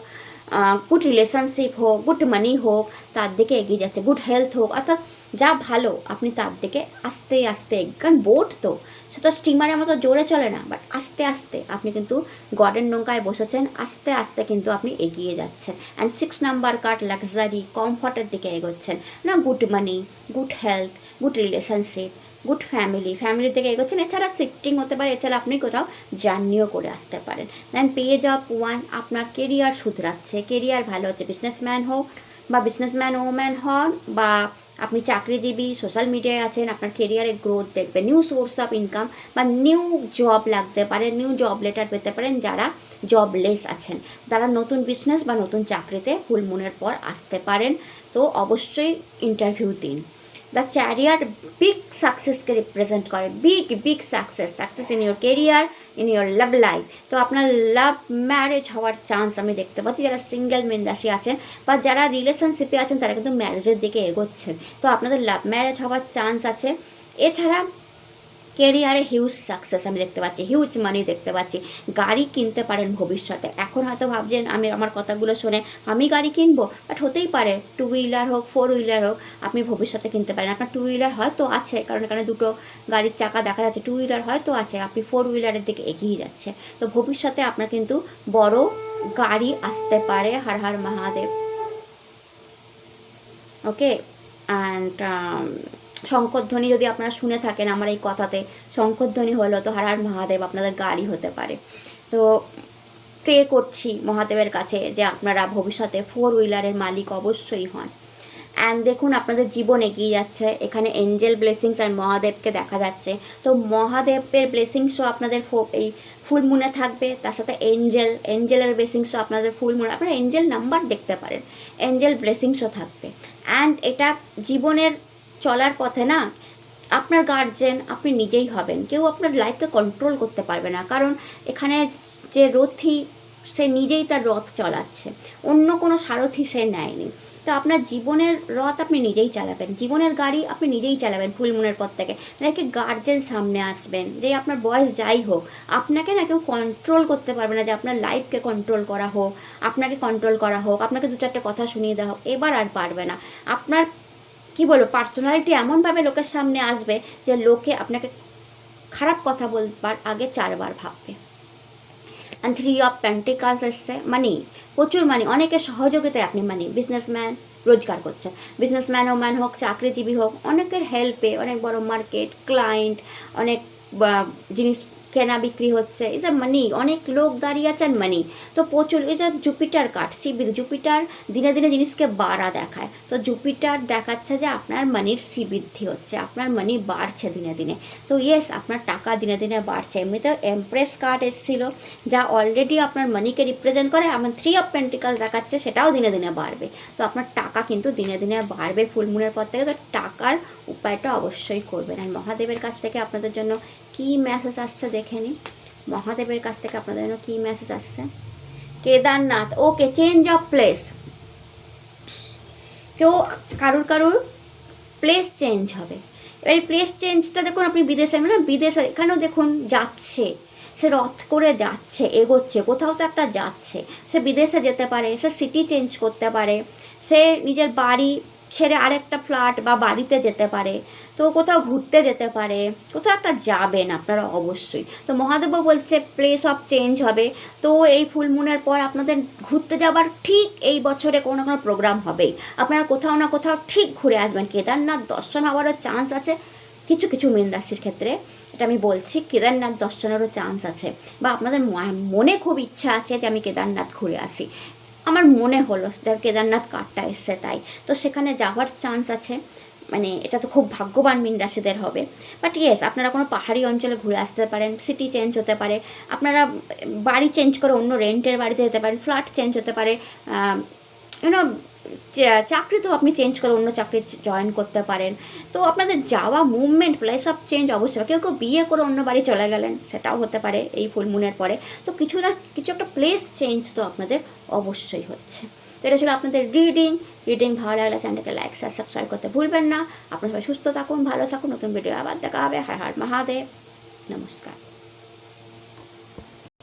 গুড রিলেশনশিপ হোক, গুড মানি হোক, তার দিকে এগিয়ে যাচ্ছে। গুড হেলথ হোক, অর্থাৎ যা ভালো আপনি তার দিকে আস্তে আস্তে, কারণ বোট তো সেটা স্টিমারের মতো জোরে চলে না, বাট আস্তে আস্তে আপনি কিন্তু গডের নৌকায় বসেছেন, আস্তে আস্তে কিন্তু আপনি এগিয়ে যাচ্ছেন। অ্যান্ড 6 নাম্বার কার্ড লাক্সারি কমফর্টের দিকে এগোচ্ছেন না, গুড মানি, good health, good relationship, good ফ্যামিলির থেকে এগোচ্ছেন। এছাড়া শিফটিং হতে পারে, এছাড়া আপনি কোথাও জার্নিও করে আসতে পারেন। দেন পেজ অফ 1 আপনার কেরিয়ার শুধরাচ্ছে, কেরিয়ার ভালো হচ্ছে। বিজনেসম্যান হোক বা বিজনেসম্যান ওম্যান হন, বা আপনি চাকরিজীবী, সোশ্যাল মিডিয়ায় আছেন, আপনার কেরিয়ারে গ্রোথ দেখবে, নিউ সোর্স অফ ইনকাম বা নিউ জব লাগতে পারে, নিউ জব লেটার পেতে পারেন। যারা জবলেস আছেন তারা নতুন বিজনেস বা নতুন চাকরিতে ফুল মুনের পর আসতে পারেন। তো অবশ্যই ইন্টারভিউ দিন। দ্য চ্যারিয়ট বিগ সাকসেসকে রিপ্রেজেন্ট করে, big success in your career, in your love life. তো আপনার লাভ ম্যারেজ হওয়ার চান্স আমি দেখতে পাচ্ছি। যারা সিঙ্গেল মেন রাশি আছেন বা যারা রিলেশনশিপে আছেন তারা কিন্তু ম্যারেজের দিকে এগোচ্ছেন। তো আপনাদের লাভ ম্যারেজ হওয়ার চান্স আছে। এছাড়া কেরিয়ারে হিউজ সাকসেস আমি দেখতে পাচ্ছি, হিউজ মানি দেখতে পাচ্ছি। গাড়ি কিনতে পারেন ভবিষ্যতে। এখন হয়তো ভাবছেন আমি আমার কথাগুলো শুনে আমি গাড়ি কিনবো, বাট হতেই পারে 2 হুইলার হোক 4 হুইলার হোক আপনি ভবিষ্যতে কিনতে পারেন। আপনার 2 হুইলার হয়তো আছে, কারণ এখানে দুটো গাড়ির চাকা দেখা যাচ্ছে, 2 হুইলার হয়তো আছে, আপনি 4 হুইলারের দিকে এগিয়ে যাচ্ছে। তো ভবিষ্যতে আপনার কিন্তু বড় গাড়ি আসতে পারে। হর হর মহাদেব। ওকে। অ্যান্ড শঙ্করধ্বনি যদি আপনারা শুনে থাকেন আমার এই কথাতে, শঙ্করধ্বনি হলো তো হর হর মহাদেব আপনাদের গাড়ি হতে পারে। তো প্রে করছি মহাদেবের কাছে যে আপনারা ভবিষ্যতে 4 হুইলারের মালিক অবশ্যই হন। অ্যান্ড দেখুন আপনাদের জীবন এগিয়ে যাচ্ছে। এখানে এঞ্জেল ব্লেসিংস আর মহাদেবকে দেখা যাচ্ছে। তো মহাদেবের ব্লেসিংসও আপনাদের এই ফুল মুনে থাকবে, তার সাথে এঞ্জেলের ব্লেসিংসও আপনাদের ফুল মুনে, আপনারা এঞ্জেল নাম্বার দেখতে পারেন, এঞ্জেল ব্লেসিংসও থাকবে। অ্যান্ড এটা জীবনের চলার পথে না, আপনার গার্জেন আপনি নিজেই হবেন, কেউ আপনার লাইফকে কন্ট্রোল করতে পারবে না। কারণ এখানে যে রথি সে নিজেই তার রথ চালাচ্ছে, অন্য কোনো সারথি সে নেয়নি। তো আপনার জীবনের রথ আপনি নিজেই চালাবেন, জীবনের গাড়ি আপনি নিজেই চালাবেন ফুল মুনের পর থেকে। নাকি গার্জেন সামনে আসবেন, যে আপনার বয়স যাই হোক, আপনাকে না কেউ কন্ট্রোল করতে পারবে না, যে আপনার লাইফকে কন্ট্রোল করা হোক, আপনাকে কন্ট্রোল করা হোক, আপনাকে দু চারটে কথা শুনিয়ে দেওয়া হোক, এবার আর পারবে না। আপনার কি বলবো, পার্সোনালিটি এমনভাবে লোকের সামনে আসবে যে লোকে আপনাকে খারাপ কথা বলবার আগে 4 বার ভাববে। অ্যান্ড 3 অফ পেন্টিকালস এসছে, মানি, প্রচুর মানি, অনেকের সহযোগিতায় আপনি মানি, বিজনেসম্যান রোজগার করছে, বিজনেসম্যান ওম্যান হোক, চাকরিজীবী হোক, অনেকের হেল্পে অনেক বড় মার্কেট, ক্লায়েন্ট, অনেক জিনিস কেনা বিক্রি হচ্ছে, এই যে মানি, অনেক লোক দাঁড়িয়ে আছেন মানি। তো প্রচুর, এই যে জুপিটার কার্ড, সিবি, জুপিটার দিনে দিনে জিনিসকে বাড়া দেখায়, তো জুপিটার দেখাচ্ছে যে আপনার মানির শ্রীবৃদ্ধি হচ্ছে, আপনার মানি বাড়ছে দিনে দিনে। তো ইয়েস, আপনার টাকা দিনে দিনে বাড়ছে। এমনিতেও এমপ্রেস কার্ড এসেছিলো, যা অলরেডি আপনার মানিকে রিপ্রেজেন্ট করে। আমার 3 অফ পেন্টিকাল দেখাচ্ছে, সেটাও দিনে দিনে বাড়বে। তো আপনার টাকা কিন্তু দিনে দিনে বাড়বে ফুল মুনের পর থেকে। তো টাকার উপায়টা অবশ্যই করবেন। আর মহাদেবের কাছ থেকে আপনাদের জন্য কী মেসেজ আসছে দেখে নিন। মহাদেবের কাছ থেকে আপনাদের জন্য কী মেসেজ আসছে। কেদারনাথ, ওকে, চেঞ্জ অফ প্লেস। তো কারুর প্লেস চেঞ্জ হবে। এবার এই প্লেস চেঞ্জটা দেখুন, আপনি বিদেশে, মানে বিদেশে এখানেও দেখুন যাচ্ছে, সে রথ করে যাচ্ছে, এগোচ্ছে, কোথাও তো একটা যাচ্ছে। সে বিদেশে যেতে পারে, সে সিটি চেঞ্জ করতে পারে, সে নিজের বাড়ি ছেড়ে আরেকটা ফ্ল্যাট বা বাড়িতে যেতে পারে, তো কোথাও ঘুরতে যেতে পারে, কোথাও একটা যাবেন আপনারা অবশ্যই। তো মহাদেবও বলছে প্লেস অফ চেঞ্জ হবে। তো এই ফুল মুনের পর আপনাদের ঘুরতে যাবার ঠিক এই বছরে কোনো না কোনো প্রোগ্রাম হবেই, আপনারা কোথাও না কোথাও ঠিক ঘুরে আসবেন। কেদারনাথ দর্শন হওয়ারও চান্স আছে কিছু কিছু মীন রাশির ক্ষেত্রে, এটা আমি বলছি, কেদারনাথ দর্শনেরও চান্স আছে। বা আপনাদের মনে খুব ইচ্ছা আছে যে আমি কেদারনাথ ঘুরে আসি, আমার মনে হলো কেদারনাথ কার্ডটা এসছে তাই, তো সেখানে যাওয়ার চান্স আছে। মানে এটা তো খুব ভাগ্যবান মীন রাশিদের হবে। বাট ইয়েস, আপনারা কোনো পাহাড়ি অঞ্চলে ঘুরে আসতে পারেন, সিটি চেঞ্জ হতে পারে, আপনারা বাড়ি চেঞ্জ করে অন্য রেন্টের বাড়িতে যেতে পারেন, ফ্ল্যাট চেঞ্জ হতে পারে, ইউনো চাকরি তো আপনি চেঞ্জ করে অন্য চাকরি জয়েন করতে পারেন। তো আপনাদের যাওয়া মুভমেন্ট, প্লেস অফ চেঞ্জ অবশ্যই। কেউ কেউ বিয়ে করে অন্য বাড়ি চলে গেলেন, সেটাও হতে পারে এই ফুল মুনের পরে। তো কিছু না কিছু একটা প্লেস চেঞ্জ তো আপনাদের অবশ্যই হচ্ছে। তো এটা ছিল আপনাদের রিডিং ভালো লাগলে চ্যানেলটাকে লাইক শেয়ার সাবস্ক্রাইব করতে ভুলবেন না। আপনারা সবাই সুস্থ থাকুন, ভালো থাকুন। নতুন ভিডিও আবার দেখা হবে। হর হর মহাদেব, নমস্কার।